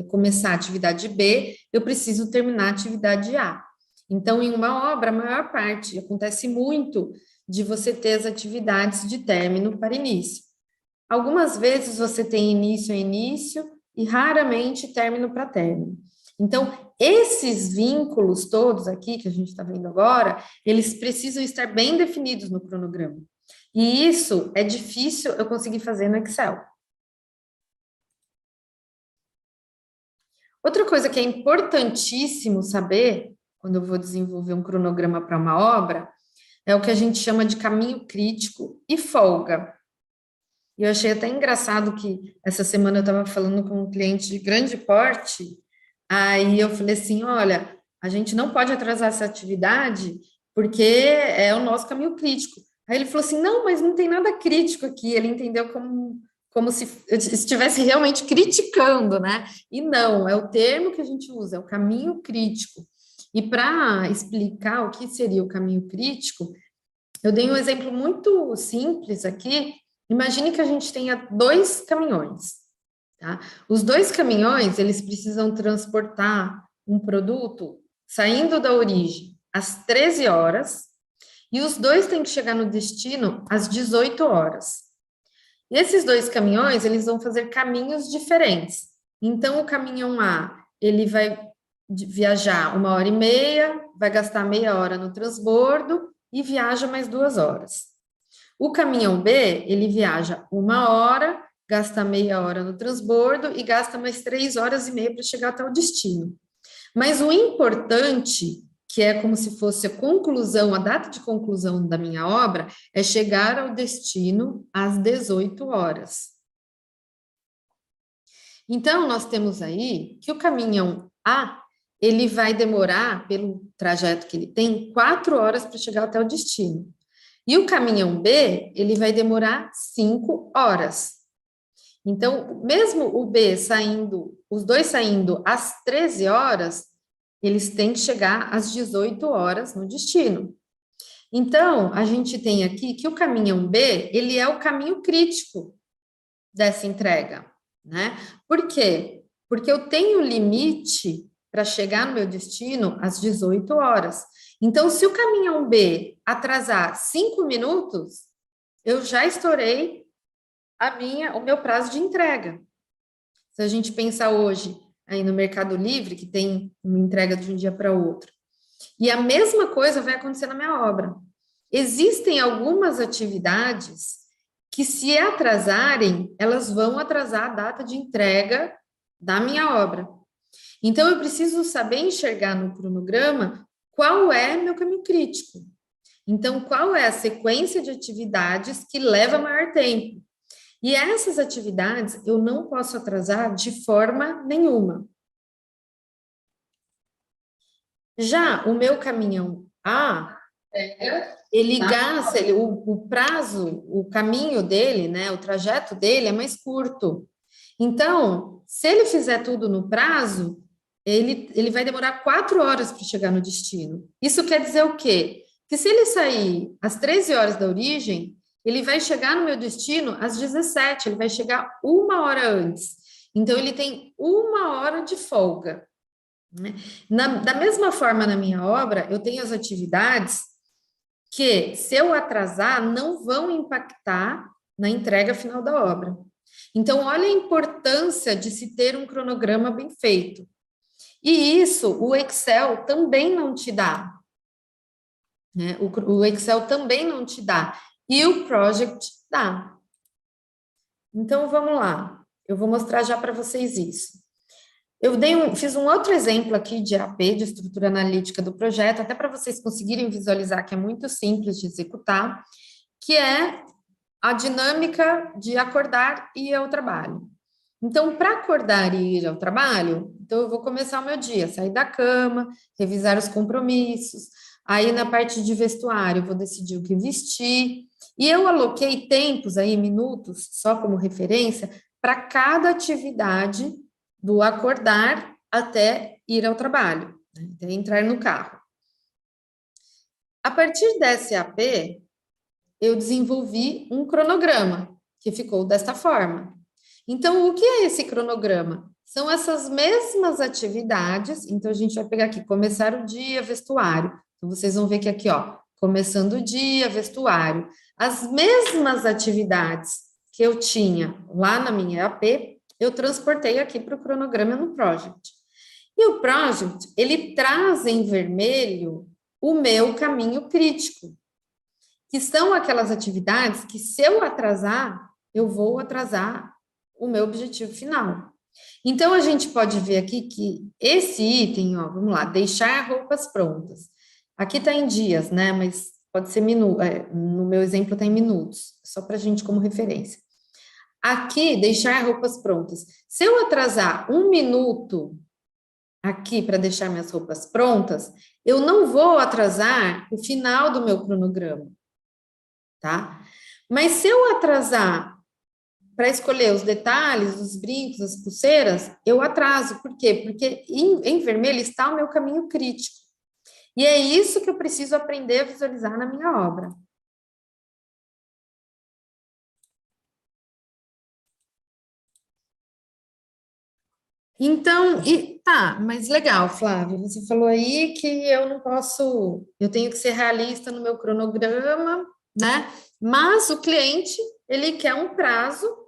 começar a atividade B, eu preciso terminar a atividade A. Então, em uma obra, a maior parte, acontece muito de você ter as atividades de término para início. Algumas vezes você tem início a início e raramente término para término. Então, esses vínculos todos aqui que a gente está vendo agora, eles precisam estar bem definidos no cronograma. E isso é difícil eu conseguir fazer no Excel. Outra coisa que é importantíssimo saber, quando eu vou desenvolver um cronograma para uma obra, é o que a gente chama de caminho crítico e folga. E eu achei até engraçado que essa semana eu estava falando com um cliente de grande porte, aí eu falei assim, olha, a gente não pode atrasar essa atividade porque é o nosso caminho crítico. Aí ele falou assim, não, mas não tem nada crítico aqui, ele entendeu como se eu estivesse realmente criticando, né? E não, é o termo que a gente usa, é o caminho crítico. E para explicar o que seria o caminho crítico, eu dei um exemplo muito simples aqui. Imagine que a gente tenha 2 caminhões, tá? Os 2 caminhões, eles precisam transportar um produto saindo da origem às 13 horas, e os 2 têm que chegar no destino às 18 horas. E esses 2 caminhões, eles vão fazer caminhos diferentes. Então, o caminhão A, ele vai viajar 1h30, vai gastar meia hora no transbordo e viaja mais 2 horas. O caminhão B, ele viaja 1 hora, gasta meia hora no transbordo e gasta mais 3h30 para chegar até o destino. Mas o importante, que é como se fosse a conclusão, a data de conclusão da minha obra, é chegar ao destino às 18 horas. Então, nós temos aí que o caminhão A, ele vai demorar, pelo trajeto que ele tem, 4 horas para chegar até o destino. E o caminhão B, ele vai demorar 5 horas. Então, mesmo o B saindo, os 2 saindo às 13 horas, eles têm que chegar às 18 horas no destino. Então, a gente tem aqui que o caminhão B, ele é o caminho crítico dessa entrega, né? Por quê? Porque eu tenho limite para chegar no meu destino às 18 horas. Então, se o caminhão B atrasar 5 minutos, eu já estourei o meu prazo de entrega. Se a gente pensar hoje aí no Mercado Livre, que tem uma entrega de um dia para outro, e a mesma coisa vai acontecer na minha obra. Existem algumas atividades que, se atrasarem, elas vão atrasar a data de entrega da minha obra. Então, eu preciso saber enxergar no cronograma qual é meu caminho crítico. Então, qual é a sequência de atividades que leva maior tempo? E essas atividades eu não posso atrasar de forma nenhuma. Já o meu caminhão A, ele gasta, o prazo, o caminho dele, né, o trajeto dele é mais curto. Então, se ele fizer tudo no prazo, ele vai demorar 4 horas para chegar no destino. Isso quer dizer o quê? Que se ele sair às 13 horas da origem, ele vai chegar no meu destino às 17, ele vai chegar 1 hora antes. Então, ele tem 1 hora de folga. Né? Da mesma forma, na minha obra, eu tenho as atividades que, se eu atrasar, não vão impactar na entrega final da obra. Então, olha a importância de se ter um cronograma bem feito. E isso o Excel também não te dá. Né? O Excel também não te dá. E o Project dá. Então, vamos lá. Eu vou mostrar já para vocês isso. Eu fiz um outro exemplo aqui de AP, de estrutura analítica do projeto, até para vocês conseguirem visualizar que é muito simples de executar, que é a dinâmica de acordar e ir ao trabalho. Então, para acordar e ir ao trabalho, então eu vou começar o meu dia, sair da cama, revisar os compromissos, aí na parte de vestuário eu vou decidir o que vestir, e eu aloquei tempos aí, minutos, só como referência, para cada atividade do acordar até ir ao trabalho, né? Até entrar no carro. A partir desse AP, eu desenvolvi um cronograma, que ficou desta forma. Então, o que é esse cronograma? São essas mesmas atividades, então a gente vai pegar aqui, começar o dia, vestuário. Então, vocês vão ver que aqui, ó, começando o dia, vestuário. As mesmas atividades que eu tinha lá na minha AP, eu transportei aqui para o cronograma no Project. E o Project, ele traz em vermelho o meu caminho crítico. que são aquelas atividades que, se eu atrasar, eu vou atrasar o meu objetivo final. Então, a gente pode ver aqui que esse item, ó, vamos lá, deixar roupas prontas. Aqui está em dias, né? Mas pode ser minutos, no meu exemplo está em minutos, só para a gente como referência. Aqui, deixar roupas prontas. Se eu atrasar 1 minuto aqui para deixar minhas roupas prontas, eu não vou atrasar o final do meu cronograma, tá? Mas se eu atrasar para escolher os detalhes, os brincos, as pulseiras, eu atraso. Por quê? Porque em vermelho está o meu caminho crítico. E é isso que eu preciso aprender a visualizar na minha obra. Então, tá, mas legal, Flávia, você falou aí que eu não posso, eu tenho que ser realista no meu cronograma, né? Mas o cliente, ele quer um prazo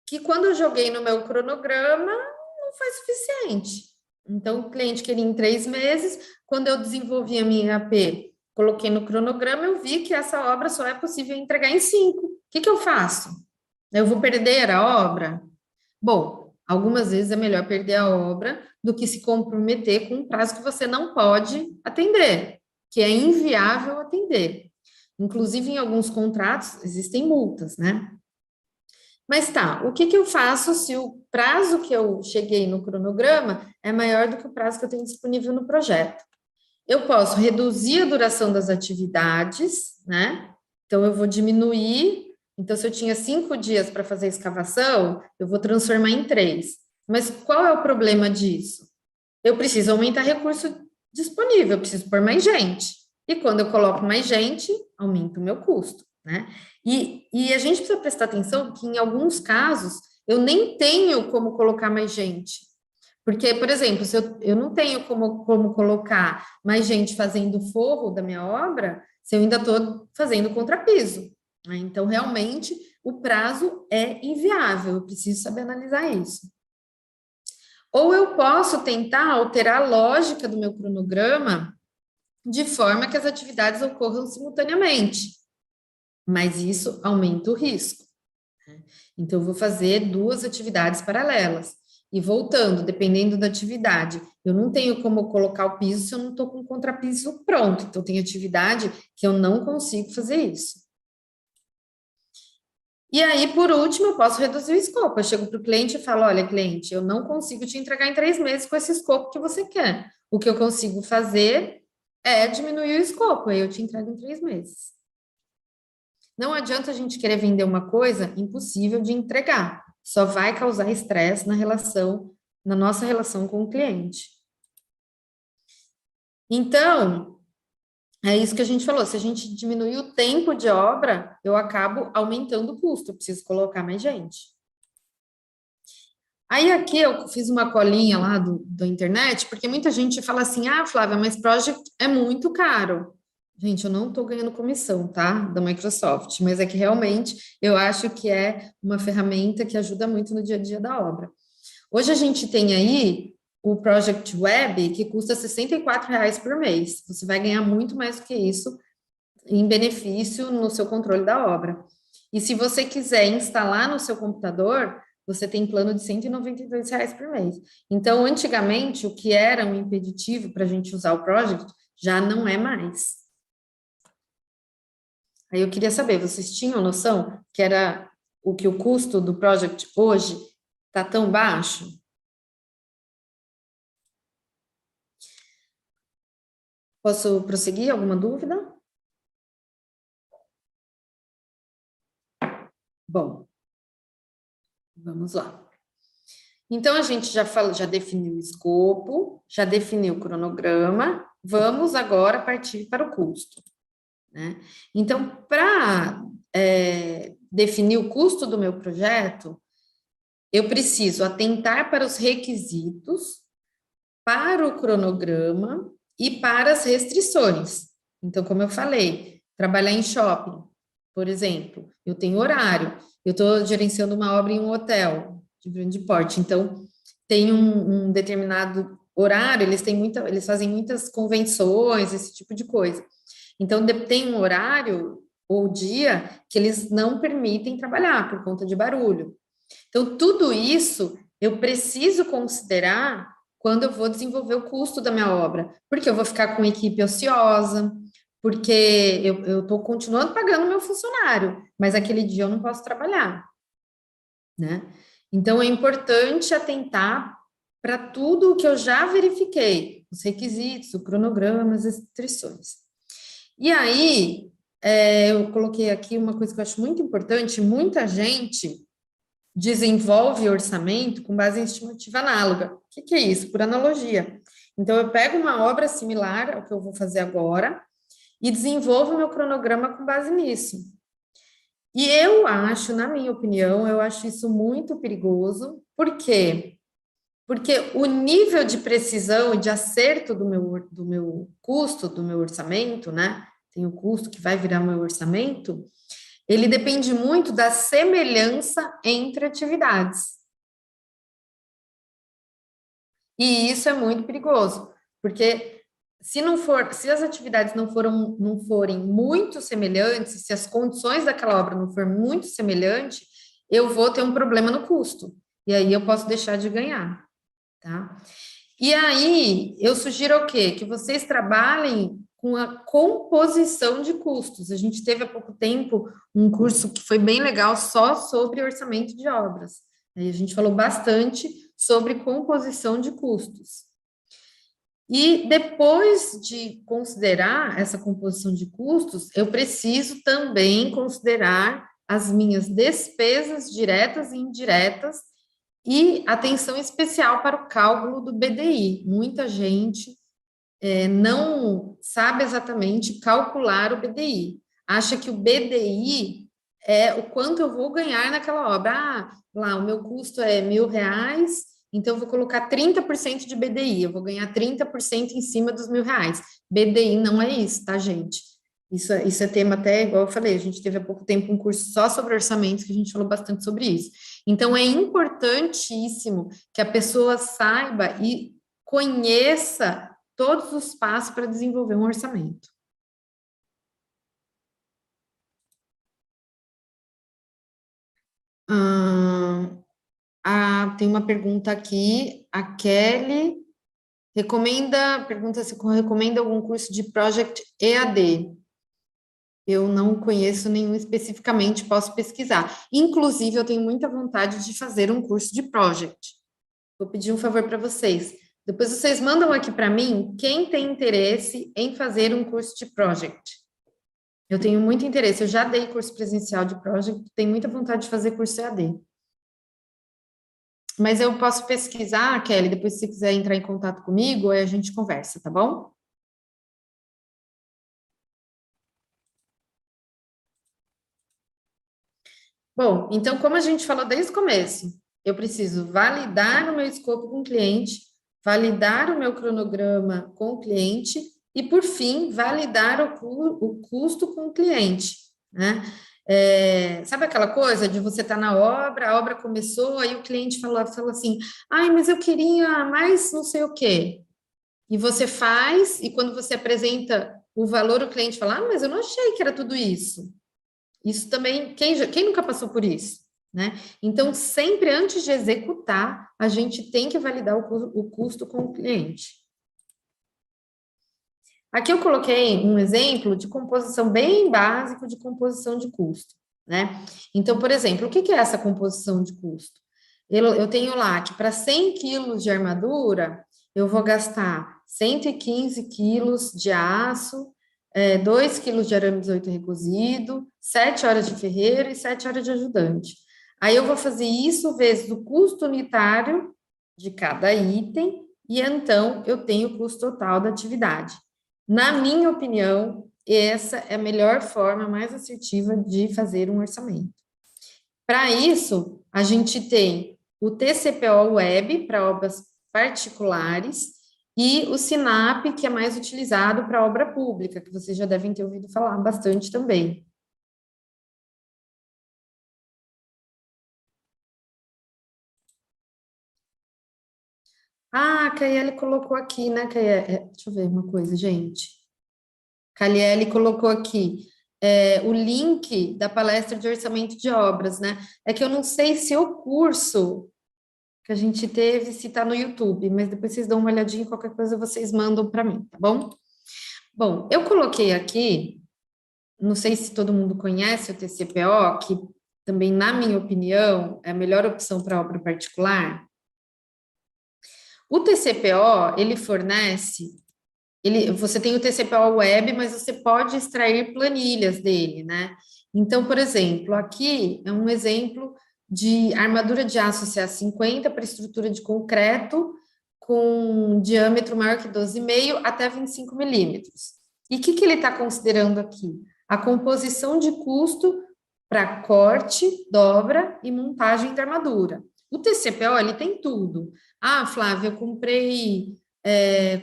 que quando eu joguei no meu cronograma, não foi suficiente. Então, o cliente queria em 3 meses, quando eu desenvolvi a minha AP, coloquei no cronograma, eu vi que essa obra só é possível entregar em 5. O que eu faço? Eu vou perder a obra? Bom, algumas vezes é melhor perder a obra do que se comprometer com um prazo que você não pode atender, que é inviável atender. Inclusive, em alguns contratos, existem multas, né? Mas tá, o que eu faço se o prazo que eu cheguei no cronograma é maior do que o prazo que eu tenho disponível no projeto? Eu posso reduzir a duração das atividades, né? Então, eu vou diminuir. Então, se eu tinha 5 dias para fazer a escavação, eu vou transformar em 3. Mas qual é o problema disso? Eu preciso aumentar recurso disponível, eu preciso pôr mais gente. E quando eu coloco mais gente, aumenta o meu custo, né? E a gente precisa prestar atenção que, em alguns casos, eu nem tenho como colocar mais gente. Porque, por exemplo, se eu não tenho como colocar mais gente fazendo forro da minha obra, se eu ainda estou fazendo contrapiso, né? Então, realmente, o prazo é inviável, eu preciso saber analisar isso. Ou eu posso tentar alterar a lógica do meu cronograma de forma que as atividades ocorram simultaneamente. Mas isso aumenta o risco, né? Então, eu vou fazer 2 atividades paralelas. E voltando, dependendo da atividade, eu não tenho como colocar o piso se eu não estou com o contrapiso pronto. Então, tem atividade que eu não consigo fazer isso. E aí, por último, eu posso reduzir o escopo. Eu chego para o cliente e falo, olha, cliente, eu não consigo te entregar em 3 meses com esse escopo que você quer. O que eu consigo fazer é diminuir o escopo, aí eu te entrego em 3 meses. Não adianta a gente querer vender uma coisa impossível de entregar. Só vai causar estresse na nossa relação com o cliente. Então, é isso que a gente falou. Se a gente diminuir o tempo de obra, eu acabo aumentando o custo. Eu preciso colocar mais gente. Aí aqui eu fiz uma colinha lá da internet, porque muita gente fala assim, ah, Flávia, mas Project é muito caro. Gente, eu não estou ganhando comissão, tá? Da Microsoft, mas é que realmente eu acho que é uma ferramenta que ajuda muito no dia a dia da obra. Hoje a gente tem aí o Project Web, que custa R$ 64,00 por mês. Você vai ganhar muito mais do que isso em benefício no seu controle da obra. E se você quiser instalar no seu computador, você tem plano de R$ 192,00 por mês. Então, antigamente, o que era um impeditivo para a gente usar o Project, já não é mais. Aí eu queria saber, vocês tinham noção que era que o custo do Project hoje está tão baixo? Posso prosseguir? Alguma dúvida? Bom, vamos lá. Então, a gente já definiu o escopo, já definiu o cronograma, vamos agora partir para o custo, né? Então, para definir o custo do meu projeto, eu preciso atentar para os requisitos, para o cronograma e para as restrições. Então, como eu falei, trabalhar em shopping, por exemplo, eu tenho horário, eu estou gerenciando uma obra em um hotel de grande porte, então tem um determinado horário, eles fazem muitas convenções, esse tipo de coisa. Então, tem um horário ou dia que eles não permitem trabalhar por conta de barulho. Então, tudo isso eu preciso considerar quando eu vou desenvolver o custo da minha obra, porque eu vou ficar com equipe ociosa, porque eu estou continuando pagando meu funcionário, mas aquele dia eu não posso trabalhar, né? Então, é importante atentar para tudo o que eu já verifiquei, os requisitos, o cronograma, as restrições. E aí, eu coloquei aqui uma coisa que eu acho muito importante, muita gente desenvolve orçamento com base em estimativa análoga. O que é isso? Por analogia. Então, eu pego uma obra similar ao que eu vou fazer agora e desenvolvo meu cronograma com base nisso. E eu acho, na minha opinião, eu acho isso muito perigoso. Por quê? Porque o nível de precisão e de acerto do meu custo, do meu orçamento, né? Tem o custo que vai virar meu orçamento, ele depende muito da semelhança entre atividades. E isso é muito perigoso, porque se as atividades não forem muito semelhantes, se as condições daquela obra não forem muito semelhantes, eu vou ter um problema no custo. E aí eu posso deixar de ganhar, tá? E aí eu sugiro o quê? Que vocês trabalhem com a composição de custos. A gente teve há pouco tempo um curso que foi bem legal só sobre orçamento de obras. Aí a gente falou bastante sobre composição de custos. E depois de considerar essa composição de custos, eu preciso também considerar as minhas despesas diretas e indiretas e atenção especial para o cálculo do BDI. Muita gente não sabe exatamente calcular o BDI. Acha que o BDI é o quanto eu vou ganhar naquela obra. Ah, lá, o meu custo é R$ 1.000, então eu vou colocar 30% de BDI, eu vou ganhar 30% em cima dos R$ 1.000. BDI não é isso, tá, gente? Isso é tema até, igual eu falei, a gente teve há pouco tempo um curso só sobre orçamentos, que a gente falou bastante sobre isso. Então, é importantíssimo que a pessoa saiba e conheça todos os passos para desenvolver um orçamento. Tem uma pergunta aqui, a Kelly pergunta se recomenda algum curso de Project EAD. Eu não conheço nenhum especificamente, posso pesquisar. Inclusive, eu tenho muita vontade de fazer um curso de Project. Vou pedir um favor para vocês. Depois vocês mandam aqui para mim quem tem interesse em fazer um curso de Project. Eu tenho muito interesse, eu já dei curso presencial de Project, tenho muita vontade de fazer curso EAD. Mas eu posso pesquisar, Kelly, depois se você quiser entrar em contato comigo, aí a gente conversa, tá bom? Bom, então, como a gente falou desde o começo, eu preciso validar o meu escopo com o cliente, validar o meu cronograma com o cliente e, por fim, validar o custo com o cliente, né? Sabe aquela coisa de você estar na obra, a obra começou, aí o cliente falou assim, ai, mas eu queria mais não sei o quê. E você faz, e quando você apresenta o valor, o cliente fala, mas eu não achei que era tudo isso. Isso também, quem nunca passou por isso, né? Então, sempre antes de executar, a gente tem que validar o custo com o cliente. Aqui eu coloquei um exemplo de composição bem básico de composição de custo, né? Então, por exemplo, o que é essa composição de custo? Eu tenho lá que para 100 quilos de armadura, eu vou gastar 115 quilos de aço, 2 quilos de arame 18 recozido, 7 horas de ferreiro e 7 horas de ajudante. Aí eu vou fazer isso vezes o custo unitário de cada item, e então eu tenho o custo total da atividade. Na minha opinião, essa é a melhor forma, mais assertiva de fazer um orçamento. Para isso, a gente tem o TCPO Web para obras particulares e o SINAP, que é mais utilizado para obra pública, que vocês já devem ter ouvido falar bastante também. A Caiele colocou aqui, né, Caiele? Deixa eu ver uma coisa, gente. Caiele colocou aqui. o link da palestra de orçamento de obras, né? É que eu não sei se o curso que a gente teve, se está no YouTube, mas depois vocês dão uma olhadinha, qualquer coisa vocês mandam para mim, tá bom? Bom, eu coloquei aqui, não sei se todo mundo conhece o TCPO, que também, na minha opinião, é a melhor opção para obra particular. O TCPO, ele fornece, você tem o TCPO web, mas você pode extrair planilhas dele, né? Então, por exemplo, aqui é um exemplo de armadura de aço CA50 para estrutura de concreto com diâmetro maior que 12,5 até 25 milímetros. E o que ele está considerando aqui? A composição de custo para corte, dobra e montagem da armadura. O TCPO, ele tem tudo. Ah, Flávia, eu comprei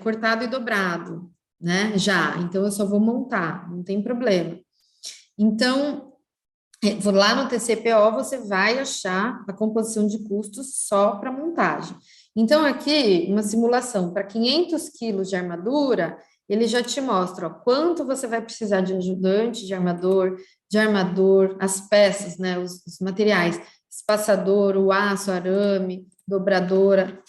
cortado e dobrado, né? Já, então eu só vou montar, não tem problema. Então, lá no TCPO, você vai achar a composição de custos só para montagem. Então, aqui, uma simulação para 500 quilos de armadura, ele já te mostra, ó, quanto você vai precisar de ajudante, de armador, as peças, né, os materiais, espaçador, o aço, arame, dobradora.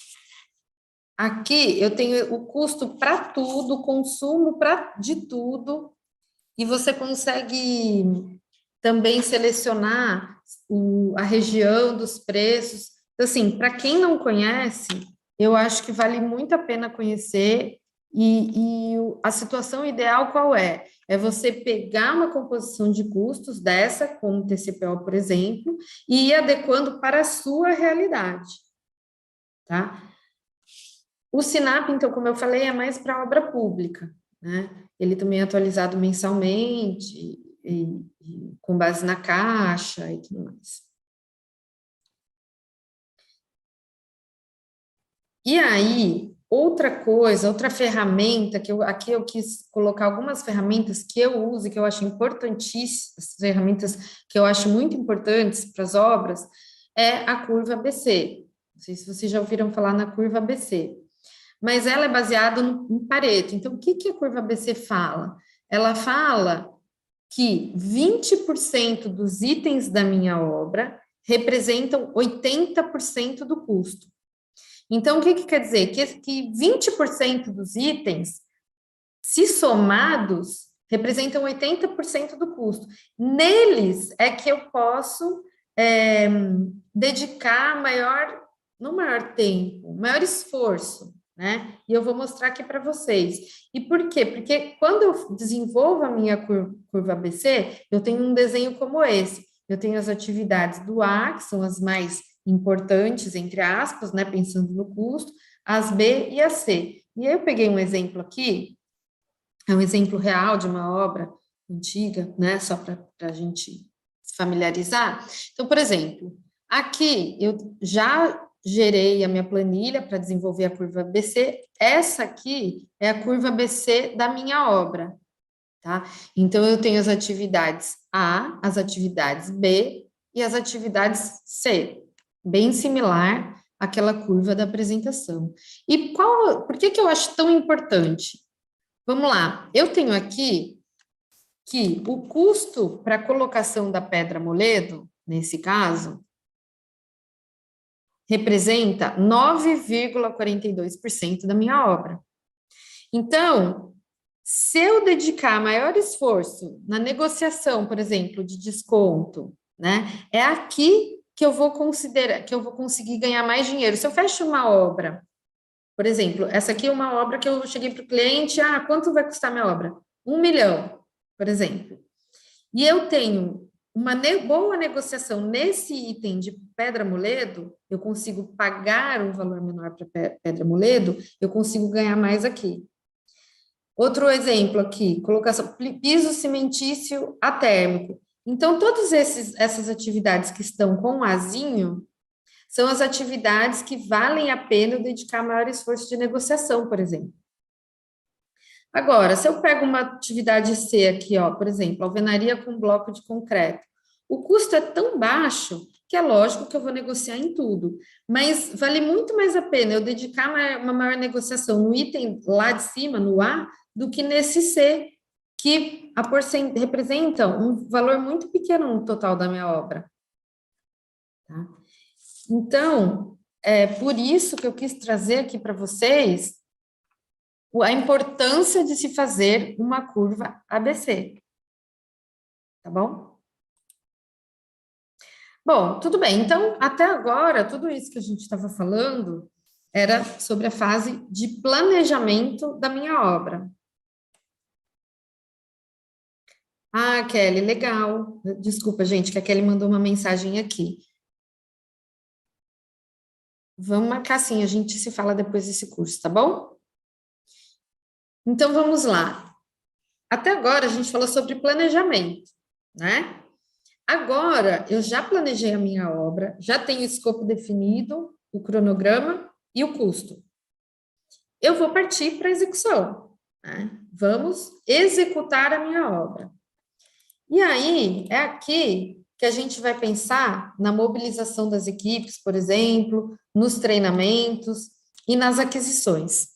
Aqui, eu tenho o custo para tudo, o consumo de tudo, e você consegue também selecionar a região dos preços. Então, assim, para quem não conhece, eu acho que vale muito a pena conhecer, e a situação ideal qual é? É você pegar uma composição de custos dessa, como o TCPO, por exemplo, e ir adequando para a sua realidade, tá? O SINAP, então, como eu falei, é mais para obra pública, né? Ele também é atualizado mensalmente, com base na Caixa e tudo mais. E aí, outra coisa, outra ferramenta, aqui eu quis colocar algumas ferramentas que eu uso e que eu acho importantíssimas, ferramentas que eu acho muito importantes para as obras, é a curva ABC. Não sei se vocês já ouviram falar na curva ABC, mas ela é baseada em Pareto. Então, o que a curva ABC fala? Ela fala que 20% dos itens da minha obra representam 80% do custo. Então, o que quer dizer? Que 20% dos itens, se somados, representam 80% do custo. Neles é que eu posso dedicar não maior tempo, maior esforço, né? E eu vou mostrar aqui para vocês. E por quê? Porque quando eu desenvolvo a minha curva ABC, eu tenho um desenho como esse. Eu tenho as atividades do A, que são as mais importantes, entre aspas, né? Pensando no custo, as B e as C. E aí eu peguei um exemplo aqui, é um exemplo real de uma obra antiga, né? Só para a gente se familiarizar. Então, por exemplo, aqui eu já gerei a minha planilha para desenvolver a curva ABC. Essa aqui é a curva ABC da minha obra, tá? Então, eu tenho as atividades A, as atividades B e as atividades C, bem similar àquela curva da apresentação. E por que eu acho tão importante? Vamos lá, eu tenho aqui que o custo para a colocação da pedra moledo, nesse caso, representa 9,42% da minha obra. Então, se eu dedicar maior esforço na negociação, por exemplo, de desconto, né, é aqui que eu vou considerar, que eu vou conseguir ganhar mais dinheiro. Se eu fecho uma obra, por exemplo, essa aqui é uma obra que eu cheguei para o cliente, quanto vai custar minha obra? 1 milhão, por exemplo. E eu tenho uma boa negociação nesse item de pedra moledo, eu consigo pagar um valor menor para pedra moledo, eu consigo ganhar mais aqui. Outro exemplo aqui, colocação, piso cimentício atérmico. Então, todas essas atividades que estão com o azinho, são as atividades que valem a pena eu dedicar maior esforço de negociação, por exemplo. Agora, se eu pego uma atividade C aqui, ó, por exemplo, alvenaria com bloco de concreto, o custo é tão baixo que é lógico que eu vou negociar em tudo, mas vale muito mais a pena eu dedicar uma maior negociação no item lá de cima, no A, do que nesse C, que representa um valor muito pequeno no total da minha obra. Tá? Então, é por isso que eu quis trazer aqui para vocês a importância de se fazer uma curva ABC. Tá bom? Bom, tudo bem. Então, até agora, tudo isso que a gente estava falando era sobre a fase de planejamento da minha obra. Ah, Kelly, legal. Desculpa, gente, que a Kelly mandou uma mensagem aqui. Vamos marcar sim, a gente se fala depois desse curso, tá bom? Então, vamos lá. Até agora, a gente falou sobre planejamento, né? Agora, eu já planejei a minha obra, já tenho o escopo definido, o cronograma e o custo. Eu vou partir para a execução, né? Vamos executar a minha obra. E aí, é aqui que a gente vai pensar na mobilização das equipes, por exemplo, nos treinamentos e nas aquisições.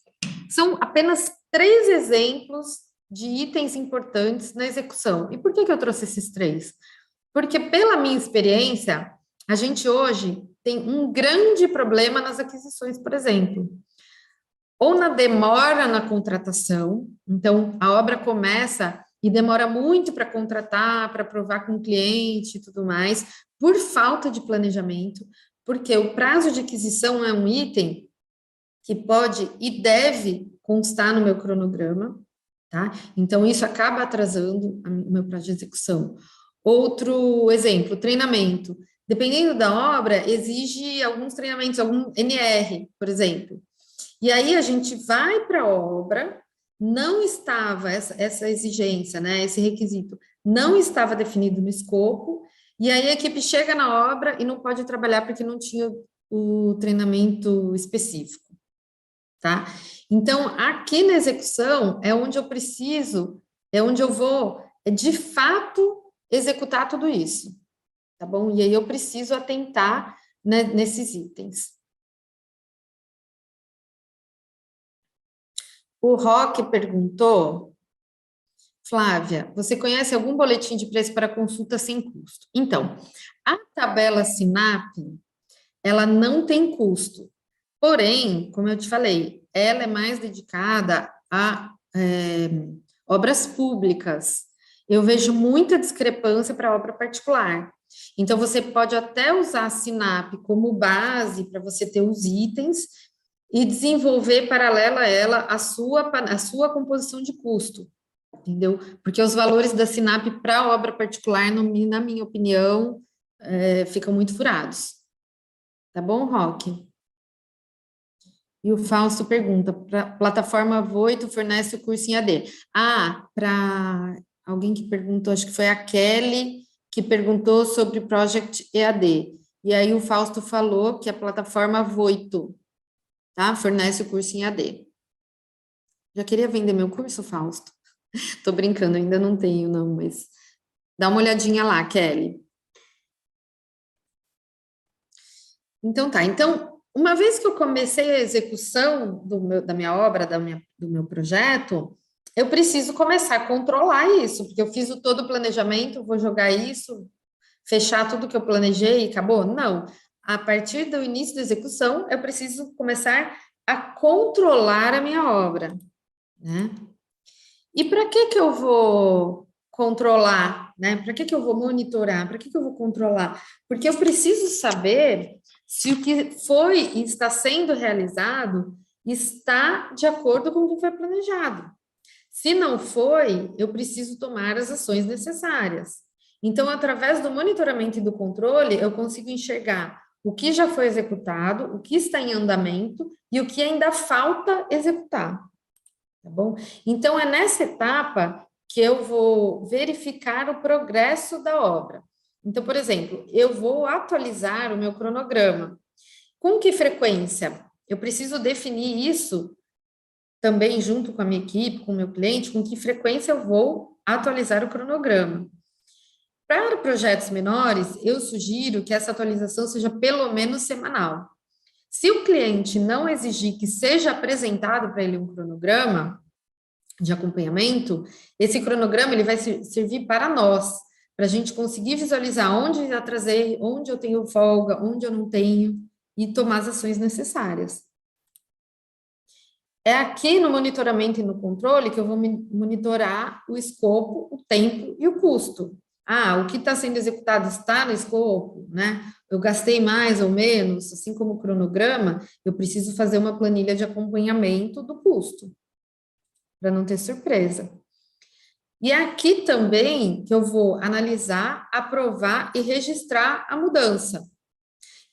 São apenas 3 exemplos de itens importantes na execução. E por que eu trouxe esses 3? Porque, pela minha experiência, a gente hoje tem um grande problema nas aquisições, por exemplo. Ou na demora na contratação, então a obra começa e demora muito para contratar, para aprovar com o cliente e tudo mais, por falta de planejamento, porque o prazo de aquisição é um item que pode e deve constar no meu cronograma, tá? Então, isso acaba atrasando o meu prazo de execução. Outro exemplo, treinamento. Dependendo da obra, exige alguns treinamentos, algum NR, por exemplo. E aí a gente vai para a obra, não estava essa exigência, né, esse requisito, não estava definido no escopo, e aí a equipe chega na obra e não pode trabalhar porque não tinha o treinamento específico, tá? Então, aqui na execução é onde eu preciso, é onde eu vou, de fato, executar tudo isso, tá bom? E aí eu preciso atentar, né, nesses itens. O Roque perguntou, Flávia, você conhece algum boletim de preço para consulta sem custo? Então, a tabela SINAP, ela não tem custo, porém, como eu te falei, ela é mais dedicada a obras públicas. Eu vejo muita discrepância para obra particular. Então, você pode até usar a SINAP como base para você ter os itens e desenvolver paralela a ela a sua composição de custo, entendeu? Porque os valores da SINAP para obra particular, na minha opinião, ficam muito furados. Tá bom, Roque? E o Fausto pergunta, plataforma Voito fornece o curso em AD? Ah, para alguém que perguntou, acho que foi a Kelly, que perguntou sobre Project EAD. E aí o Fausto falou que a plataforma Voito, tá? Fornece o curso em AD. Já queria vender meu curso, Fausto? Tô brincando, ainda não tenho, não, mas dá uma olhadinha lá, Kelly. Então tá, então, uma vez que eu comecei a execução da minha obra, do meu projeto, eu preciso começar a controlar isso, porque eu fiz todo o planejamento, vou jogar isso, fechar tudo que eu planejei e acabou? Não. A partir do início da execução, eu preciso começar a controlar a minha obra, né? E para que eu vou controlar, né? Para que eu vou monitorar? Para que eu vou controlar? Porque eu preciso saber se o que foi e está sendo realizado está de acordo com o que foi planejado. Se não foi, eu preciso tomar as ações necessárias. Então, através do monitoramento e do controle, eu consigo enxergar o que já foi executado, o que está em andamento e o que ainda falta executar, tá bom? Então, é nessa etapa que eu vou verificar o progresso da obra. Então, por exemplo, eu vou atualizar o meu cronograma. Com que frequência? Eu preciso definir isso também junto com a minha equipe, com o meu cliente, com que frequência eu vou atualizar o cronograma. Para projetos menores, eu sugiro que essa atualização seja pelo menos semanal. Se o cliente não exigir que seja apresentado para ele um cronograma, de acompanhamento, esse cronograma ele vai servir para nós, para a gente conseguir visualizar onde atrasei, onde eu tenho folga, onde eu não tenho, e tomar as ações necessárias. É aqui no monitoramento e no controle que eu vou monitorar o escopo, o tempo e o custo. Ah, o que está sendo executado está no escopo, né? Eu gastei mais ou menos, assim como o cronograma, eu preciso fazer uma planilha de acompanhamento do custo, para não ter surpresa. E é aqui também que eu vou analisar, aprovar e registrar a mudança.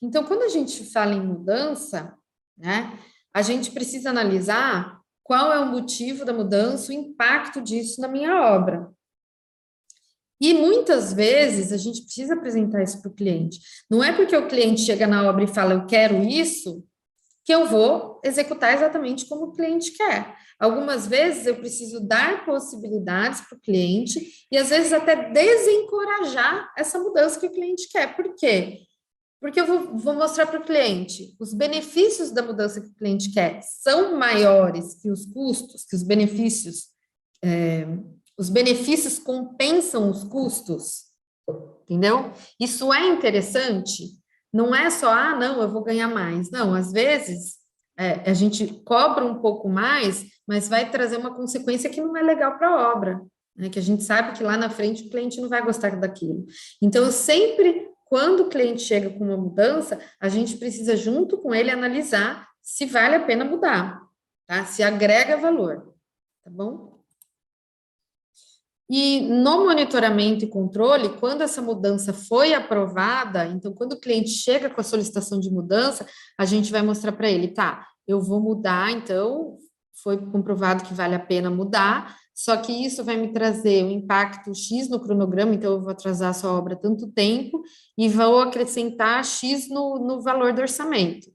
Então, quando a gente fala em mudança, né, a gente precisa analisar qual é o motivo da mudança, o impacto disso na minha obra. E muitas vezes a gente precisa apresentar isso para o cliente. Não é porque o cliente chega na obra e fala, eu quero isso, que eu vou executar exatamente como o cliente quer. Algumas vezes eu preciso dar possibilidades para o cliente e às vezes até desencorajar essa mudança que o cliente quer. Por quê? Porque eu vou mostrar para o cliente os benefícios da mudança que o cliente quer são maiores que os custos, que os benefícios compensam os custos, entendeu? Isso é interessante, não é só, não, eu vou ganhar mais. Não, às vezes a gente cobra um pouco mais, mas vai trazer uma consequência que não é legal para a obra, né? Que a gente sabe que lá na frente o cliente não vai gostar daquilo. Então, eu sempre... Quando o cliente chega com uma mudança, a gente precisa, junto com ele, analisar se vale a pena mudar, tá? Se agrega valor, tá bom? E no monitoramento e controle, quando essa mudança foi aprovada, então, quando o cliente chega com a solicitação de mudança, a gente vai mostrar para ele, tá, eu vou mudar, então, foi comprovado que vale a pena mudar, só que isso vai me trazer um impacto X no cronograma, então eu vou atrasar a sua obra tanto tempo e vou acrescentar X no valor do orçamento.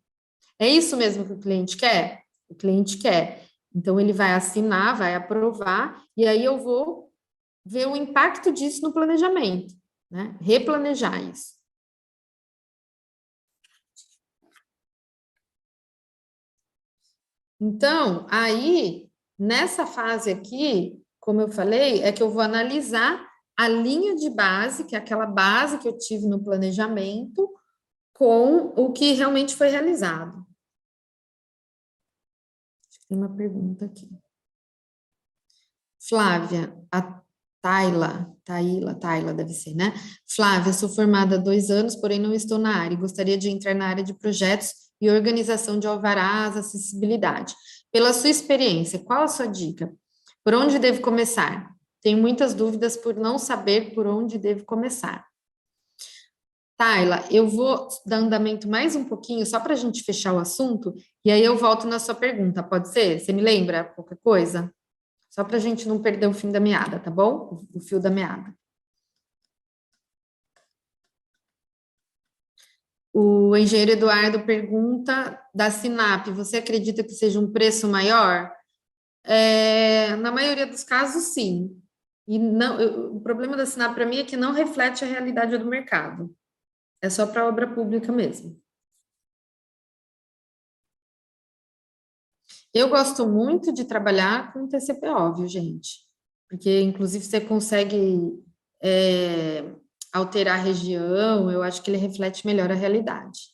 É isso mesmo que o cliente quer? O cliente quer. Então, ele vai assinar, vai aprovar, e aí eu vou ver o impacto disso no planejamento, né? Replanejar isso. Então, aí... Nessa fase aqui, como eu falei, é que eu vou analisar a linha de base, que é aquela base que eu tive no planejamento, com o que realmente foi realizado. Tem uma pergunta aqui. Flávia, a Taila deve ser, né? Flávia, sou formada há 2 anos, porém não estou na área e gostaria de entrar na área de projetos e organização de alvarás, acessibilidade. Pela sua experiência, qual a sua dica? Por onde devo começar? Tenho muitas dúvidas por não saber por onde devo começar. Taila, eu vou dar andamento mais um pouquinho, só para a gente fechar o assunto, e aí eu volto na sua pergunta, pode ser? Você me lembra qualquer coisa? Só para a gente não perder o fim da meada, tá bom? O fio da meada. O engenheiro Eduardo pergunta da SINAP, você acredita que seja um preço maior? Na maioria dos casos, sim. E não, o problema da SINAP para mim é que não reflete a realidade do mercado. É só para obra pública mesmo. Eu gosto muito de trabalhar com TCPO, viu, gente? Porque, inclusive, você consegue alterar a região, eu acho que ele reflete melhor a realidade.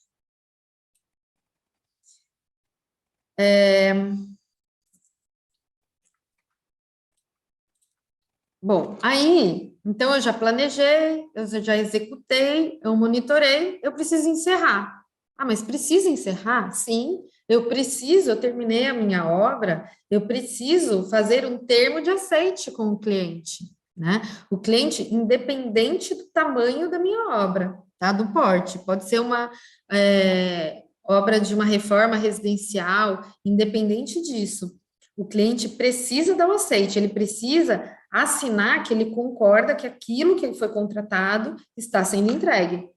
Bom, aí, então eu já planejei, eu já executei, eu monitorei, eu preciso encerrar. Ah, mas precisa encerrar? Sim, eu terminei a minha obra, eu preciso fazer um termo de aceite com o cliente, né? O cliente, independente do tamanho da minha obra, tá? Do porte, pode ser uma obra de uma reforma residencial, independente disso. O cliente precisa dar o aceite, ele precisa assinar que ele concorda que aquilo que foi contratado está sendo entregue.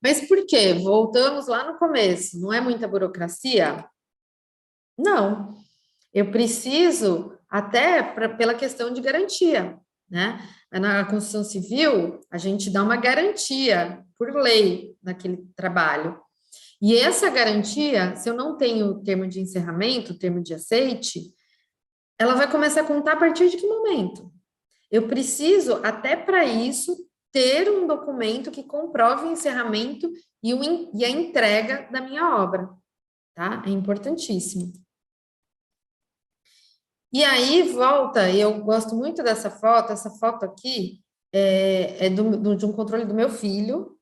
Mas por quê? Voltamos lá no começo, não é muita burocracia? Não. Eu preciso, até pela questão de garantia, né? Na construção civil, a gente dá uma garantia, por lei, naquele trabalho. E essa garantia, se eu não tenho o termo de encerramento, o termo de aceite, ela vai começar a contar a partir de que momento? Eu preciso, até para isso, ter um documento que comprove o encerramento e a entrega da minha obra, tá? É importantíssimo. E aí, volta, eu gosto muito dessa foto, essa foto aqui é de um controle do meu filho,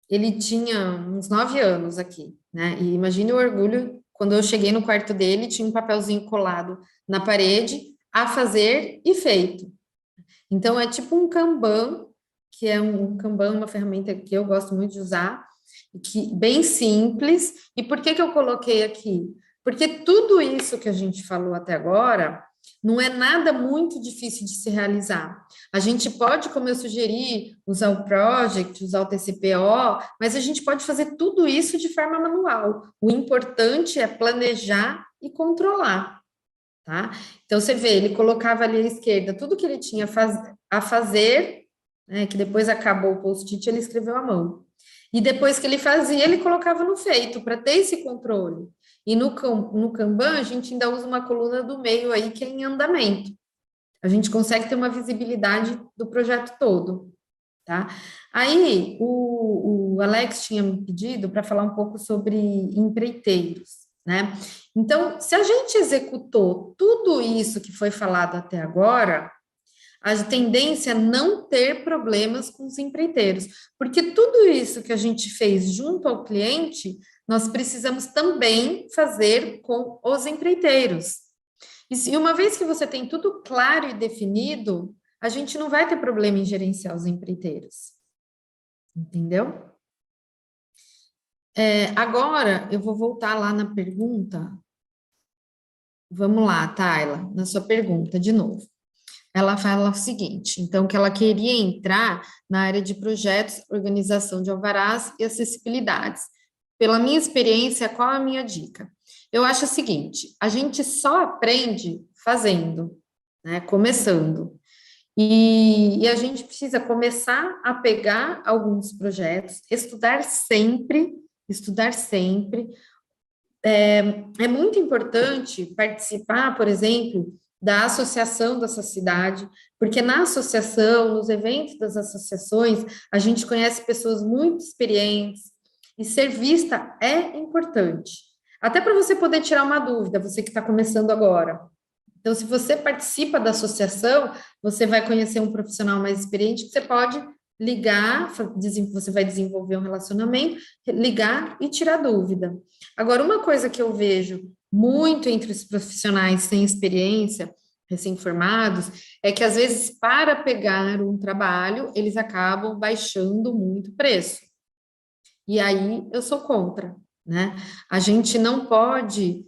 ele tinha uns 9 anos aqui, né? E imagine o orgulho, quando eu cheguei no quarto dele, tinha um papelzinho colado na parede, a fazer e feito. Então, é tipo um Kanban, que é um Kanban, uma ferramenta que eu gosto muito de usar, que bem simples. E por que eu coloquei aqui? Porque tudo isso que a gente falou até agora não é nada muito difícil de se realizar. A gente pode, como eu sugeri, usar o Project, usar o TCPO, mas a gente pode fazer tudo isso de forma manual. O importante é planejar e controlar. Tá? Então, você vê, ele colocava ali à esquerda tudo que ele tinha a fazer, né, que depois acabou o post-it, ele escreveu à mão. E depois que ele fazia, ele colocava no feito, para ter esse controle. E no Kanban, a gente ainda usa uma coluna do meio aí, que é em andamento. A gente consegue ter uma visibilidade do projeto todo, tá? Aí, o Alex tinha me pedido para falar um pouco sobre empreiteiros, né? Então, se a gente executou tudo isso que foi falado até agora, a tendência é não ter problemas com os empreiteiros, porque tudo isso que a gente fez junto ao cliente, nós precisamos também fazer com os empreiteiros. E uma vez que você tem tudo claro e definido, a gente não vai ter problema em gerenciar os empreiteiros. Entendeu? Agora, eu vou voltar lá na pergunta. Vamos lá, Tayla, na sua pergunta de novo. Ela fala o seguinte, então, que ela queria entrar na área de projetos, organização de alvarás e acessibilidades. Pela minha experiência, qual a minha dica? Eu acho o seguinte, a gente só aprende fazendo, né, começando. E a gente precisa começar a pegar alguns projetos, estudar sempre, estudar sempre. É muito importante participar, por exemplo, da associação dessa cidade, porque na associação, nos eventos das associações, a gente conhece pessoas muito experientes, e ser vista é importante. Até para você poder tirar uma dúvida, você que está começando agora. Então, se você participa da associação, você vai conhecer um profissional mais experiente que você pode ligar, você vai desenvolver um relacionamento, ligar e tirar dúvida. Agora, uma coisa que eu vejo muito entre os profissionais sem experiência, recém-formados, é que às vezes para pegar um trabalho, eles acabam baixando muito o preço. E aí eu sou contra, né? A gente não pode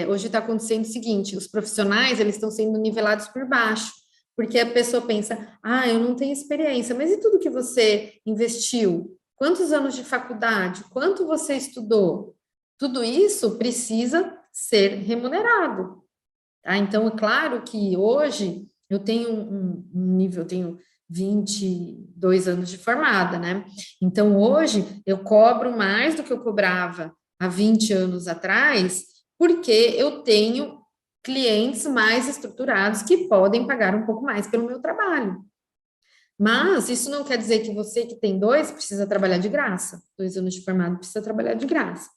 hoje está acontecendo o seguinte, os profissionais, eles estão sendo nivelados por baixo, porque a pessoa pensa, eu não tenho experiência, mas e tudo que você investiu? Quantos anos de faculdade? Quanto você estudou? Tudo isso precisa ser remunerado, tá? Então, é claro que hoje eu tenho um nível, eu tenho 22 anos de formada, né? Então, hoje eu cobro mais do que eu cobrava há 20 anos atrás, porque eu tenho clientes mais estruturados que podem pagar um pouco mais pelo meu trabalho. Mas isso não quer dizer que você que tem 2 precisa trabalhar de graça. 2 anos de formado precisa trabalhar de graça.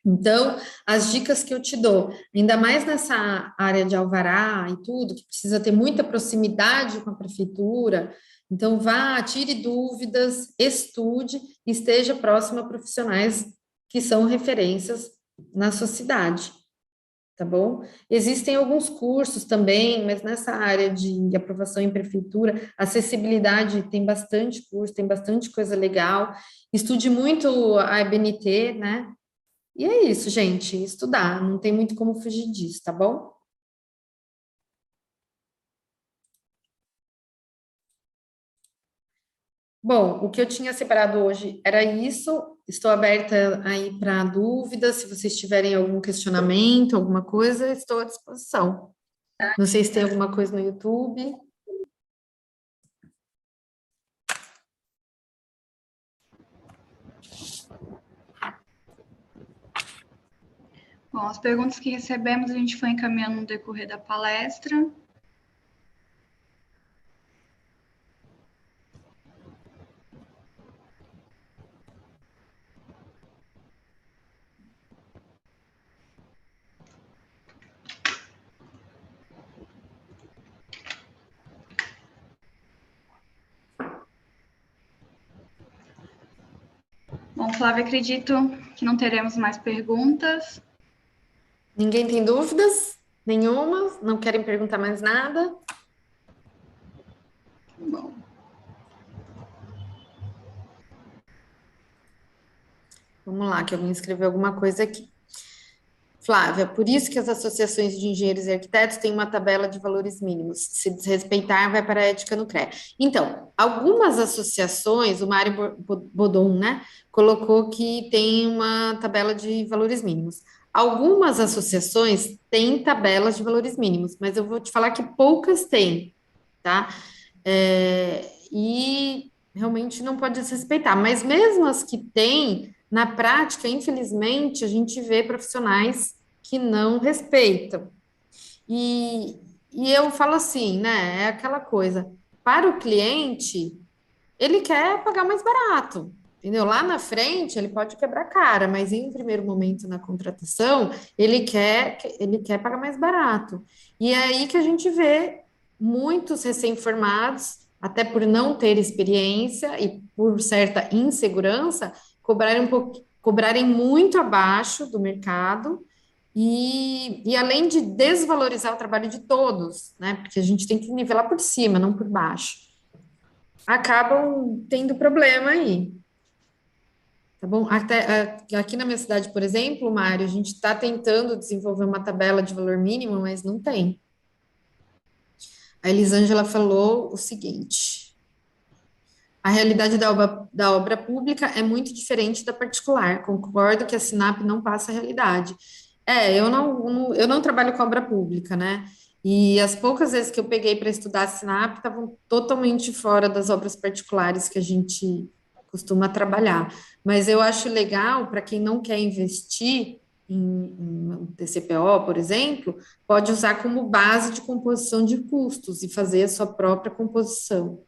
Então, as dicas que eu te dou, ainda mais nessa área de alvará e tudo, que precisa ter muita proximidade com a prefeitura, então vá, tire dúvidas, estude e esteja próximo a profissionais que são referências na sua cidade, tá bom? Existem alguns cursos também, mas nessa área de aprovação em prefeitura, acessibilidade tem bastante curso, tem bastante coisa legal. Estude muito a ABNT, né? E é isso, gente, estudar, não tem muito como fugir disso, tá bom? Bom, o que eu tinha separado hoje era isso. Estou aberta aí para dúvidas. Se vocês tiverem algum questionamento, alguma coisa, estou à disposição. Não sei se tem alguma coisa no YouTube. Bom, as perguntas que recebemos a gente foi encaminhando no decorrer da palestra. Bom, Flávia, acredito que não teremos mais perguntas. Ninguém tem dúvidas? Nenhuma? Não querem perguntar mais nada? Bom, Vamos lá, que eu vou escrever alguma coisa aqui. Flávia, por isso que as associações de engenheiros e arquitetos têm uma tabela de valores mínimos. Se desrespeitar, vai para a ética no CREA. Então, algumas associações, o Mário Bodon, né, colocou que tem uma tabela de valores mínimos. Algumas associações têm tabelas de valores mínimos, mas eu vou te falar que poucas têm, tá? E realmente não pode desrespeitar. Mas mesmo as que têm, na prática, infelizmente, a gente vê profissionais que não respeitam. E eu falo assim, né? É aquela coisa. Para o cliente, ele quer pagar mais barato, entendeu? Lá na frente, ele pode quebrar a cara, mas em um primeiro momento na contratação, ele quer pagar mais barato. E é aí que a gente vê muitos recém-formados, até por não ter experiência e por certa insegurança, cobrarem muito abaixo do mercado e além de desvalorizar o trabalho de todos, né? Porque a gente tem que nivelar por cima, não por baixo, acabam tendo problema aí, tá bom? Até aqui na minha cidade, por exemplo, Mário, a gente está tentando desenvolver uma tabela de valor mínimo, mas não tem. A Elisângela falou o seguinte: a realidade da obra pública é muito diferente da particular. Concordo que a Sinap não passa a realidade. Eu não trabalho com obra pública, né? E as poucas vezes que eu peguei para estudar a Sinap estavam totalmente fora das obras particulares que a gente costuma trabalhar. Mas eu acho legal para quem não quer investir em um TCPO, por exemplo, pode usar como base de composição de custos e fazer a sua própria composição.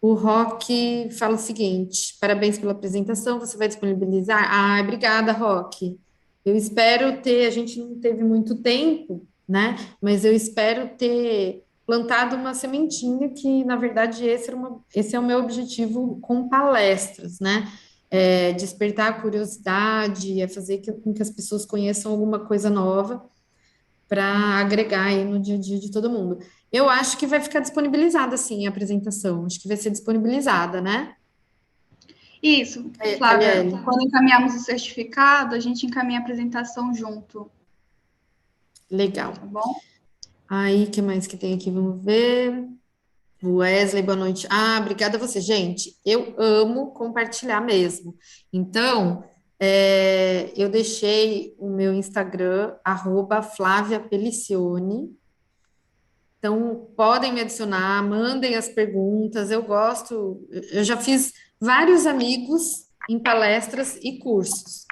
O Roque fala o seguinte: parabéns pela apresentação, você vai disponibilizar? Ah, obrigada, Roque. Eu espero ter, a gente não teve muito tempo, né? Mas eu espero ter plantado uma sementinha que, na verdade, esse é o meu objetivo com palestras, né? É despertar a curiosidade, é fazer com que as pessoas conheçam alguma coisa nova para agregar aí no dia a dia de todo mundo. Eu acho que vai ficar disponibilizada, sim, a apresentação. Acho que vai ser disponibilizada, né? isso, Flávia, Caliele. quando encaminhamos o certificado, a gente encaminha a apresentação junto, Legal. tá bom? Aí, o que mais que tem aqui? Vamos ver. Wesley, boa noite. Ah, obrigada a você. Gente, eu amo compartilhar mesmo. Então, eu deixei o meu Instagram, @Flávia Pelicione. Então, podem me adicionar, mandem as perguntas. Eu gosto, eu já fiz vários amigos em palestras e cursos.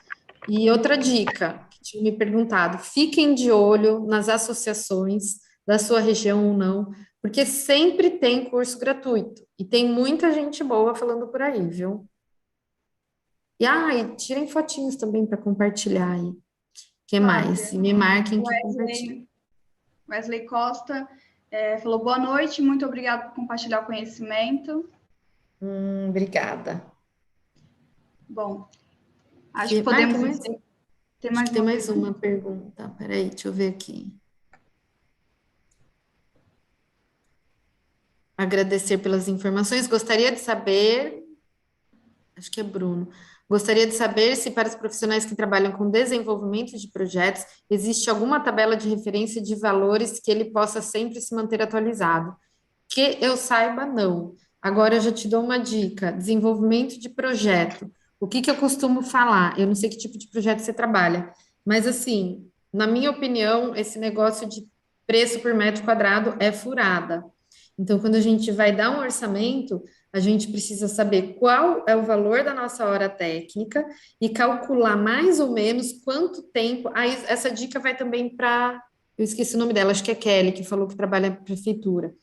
E outra dica, que tinha me perguntado, fiquem de olho nas associações da sua região ou não, porque sempre tem curso gratuito. E tem muita gente boa falando por aí, viu? E tirem fotinhos também para compartilhar aí. O que mais? Flávia, E me marquem que eu compartilho. Wesley Costa falou boa noite, muito obrigado por compartilhar o conhecimento. Obrigada. Bom, acho que podemos dizer. Tem mais uma pergunta. Peraí, deixa eu ver aqui. Agradecer pelas informações. Gostaria de saber, acho que é Bruno. Gostaria de saber se para os profissionais que trabalham com desenvolvimento de projetos, existe alguma tabela de referência de valores que ele possa sempre se manter atualizado. Que eu saiba, não. Agora eu já te dou uma dica: desenvolvimento de projeto. O que eu costumo falar? Eu não sei que tipo de projeto você trabalha, mas assim, na minha opinião, esse negócio de preço por metro quadrado é furada. Então, quando a gente vai dar um orçamento, a gente precisa saber qual é o valor da nossa hora técnica e calcular mais ou menos quanto tempo. Aí, essa dica vai também para. Eu esqueci o nome dela, acho que é Kelly, que falou que trabalha na prefeitura.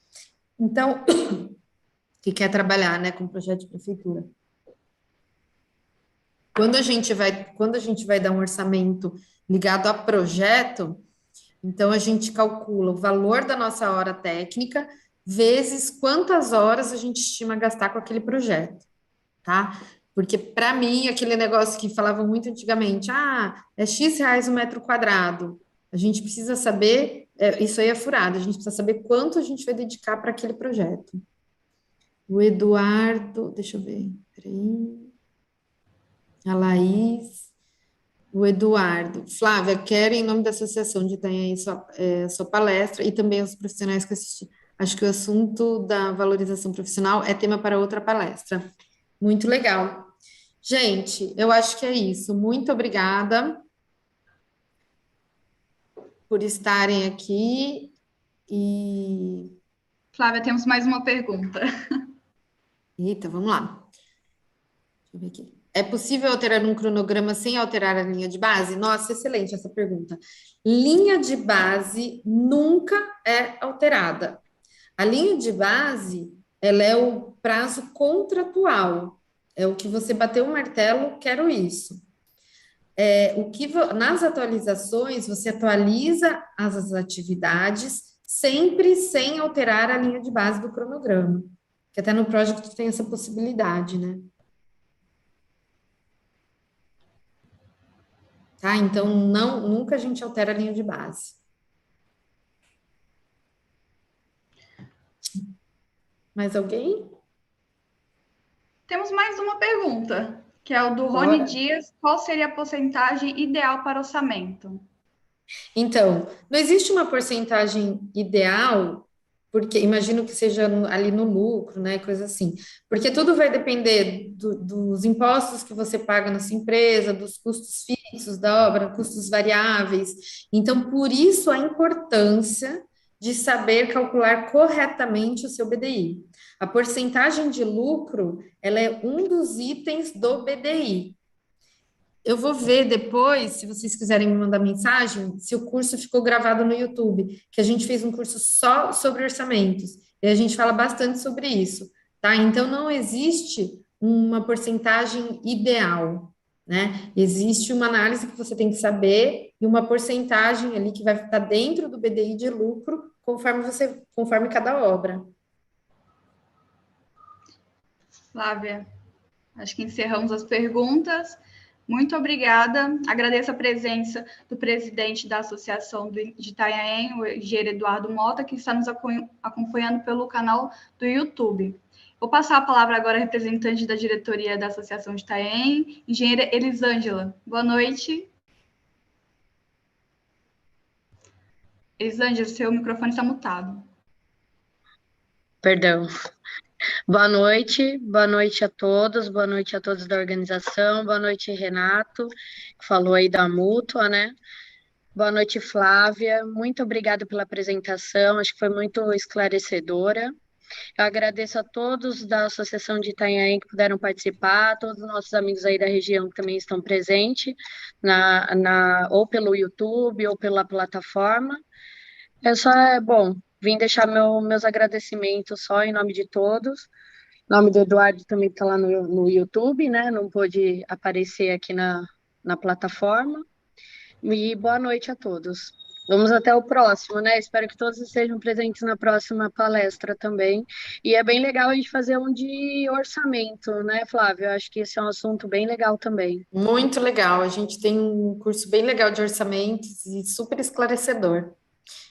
Então, que quer trabalhar, né, com projeto de prefeitura. Quando a gente vai dar um orçamento ligado a projeto, então a gente calcula o valor da nossa hora técnica vezes quantas horas a gente estima gastar com aquele projeto, tá? Porque para mim, aquele negócio que falavam muito antigamente, é X reais o metro quadrado. A gente precisa saber, isso aí é furado, a gente precisa saber quanto a gente vai dedicar para aquele projeto. O Eduardo, deixa eu ver, peraí. A Laís, o Eduardo. Flávia, quero, em nome da Associação de Itanhaém, sua palestra e também os profissionais que assistiram. Acho que o assunto da valorização profissional é tema para outra palestra. Muito legal. Gente, eu acho que é isso. Muito obrigada por estarem aqui e... Flávia, temos mais uma pergunta. Eita, vamos lá. Deixa eu ver aqui. É possível alterar um cronograma sem alterar a linha de base? Nossa, excelente essa pergunta. Linha de base nunca é alterada. A linha de base, ela é o prazo contratual. É o que você bateu o martelo, quero isso. Nas atualizações, você atualiza as atividades sempre sem alterar a linha de base do cronograma. Que até no Project tem essa possibilidade, né? Tá? Então, nunca a gente altera a linha de base. Mais alguém? Temos mais uma pergunta, que é o do Rony Dias. Qual seria a porcentagem ideal para orçamento? Então, não existe uma porcentagem ideal, porque imagino que seja ali no lucro, né, coisa assim. Porque tudo vai depender dos impostos que você paga na sua empresa, dos custos fixos da obra, custos variáveis. Então, por isso a importância de saber calcular corretamente o seu BDI. A porcentagem de lucro, ela é um dos itens do BDI. Eu vou ver depois, se vocês quiserem me mandar mensagem, se o curso ficou gravado no YouTube, que a gente fez um curso só sobre orçamentos, e a gente fala bastante sobre isso, tá? Então, não existe uma porcentagem ideal, né? Existe uma análise que você tem que saber e uma porcentagem ali que vai estar dentro do BDI de lucro, conforme cada obra. Flávia, acho que encerramos as perguntas. Muito obrigada. Agradeço a presença do presidente da Associação de Itanhaém, o engenheiro Eduardo Mota, que está nos acompanhando pelo canal do YouTube. Vou passar a palavra agora à representante da diretoria da Associação de Itanhaém, engenheira Elisângela. Boa noite. Elisângela, seu microfone está mutado. Perdão. Boa noite a todos, boa noite a todos da organização, boa noite, Renato, que falou aí da mútua, né? Boa noite, Flávia, muito obrigada pela apresentação, acho que foi muito esclarecedora. Eu agradeço a todos da Associação de Itanhaém que puderam participar, a todos os nossos amigos aí da região que também estão presentes, ou pelo YouTube ou pela plataforma. Vim deixar meus agradecimentos só em nome de todos. O nome do Eduardo também está lá no YouTube, né? Não pôde aparecer aqui na plataforma. E boa noite a todos. Vamos até o próximo, né? Espero que todos estejam presentes na próxima palestra também. E é bem legal a gente fazer um de orçamento, né, Flávio? Eu acho que esse é um assunto bem legal também. Muito legal. A gente tem um curso bem legal de orçamentos e super esclarecedor.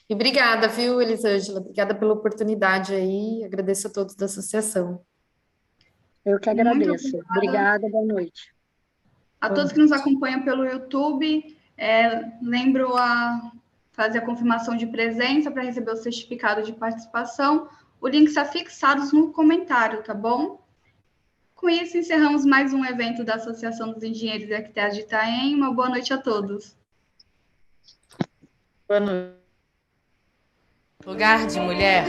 E obrigada, viu, Elisângela? Obrigada pela oportunidade aí. Agradeço a todos da associação. Eu que agradeço. Obrigada, boa noite. A todos que nos acompanham pelo YouTube, lembro a fazer a confirmação de presença para receber o certificado de participação. O link está fixado no comentário, tá bom? Com isso, encerramos mais um evento da Associação dos Engenheiros e Arquitetos de Itanhaém. Uma boa noite a todos. Boa noite. Lugar de mulher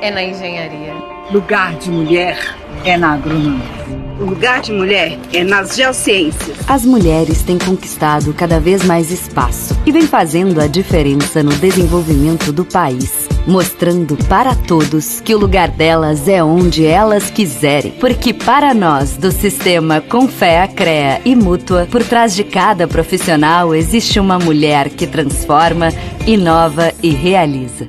é na engenharia. Lugar de mulher é na agronomia. O lugar de mulher é nas geociências. As mulheres têm conquistado cada vez mais espaço e vem fazendo a diferença no desenvolvimento do país, mostrando para todos que o lugar delas é onde elas quiserem. Porque para nós, do sistema Confea, CREA e Mútua, por trás de cada profissional existe uma mulher que transforma, inova e realiza.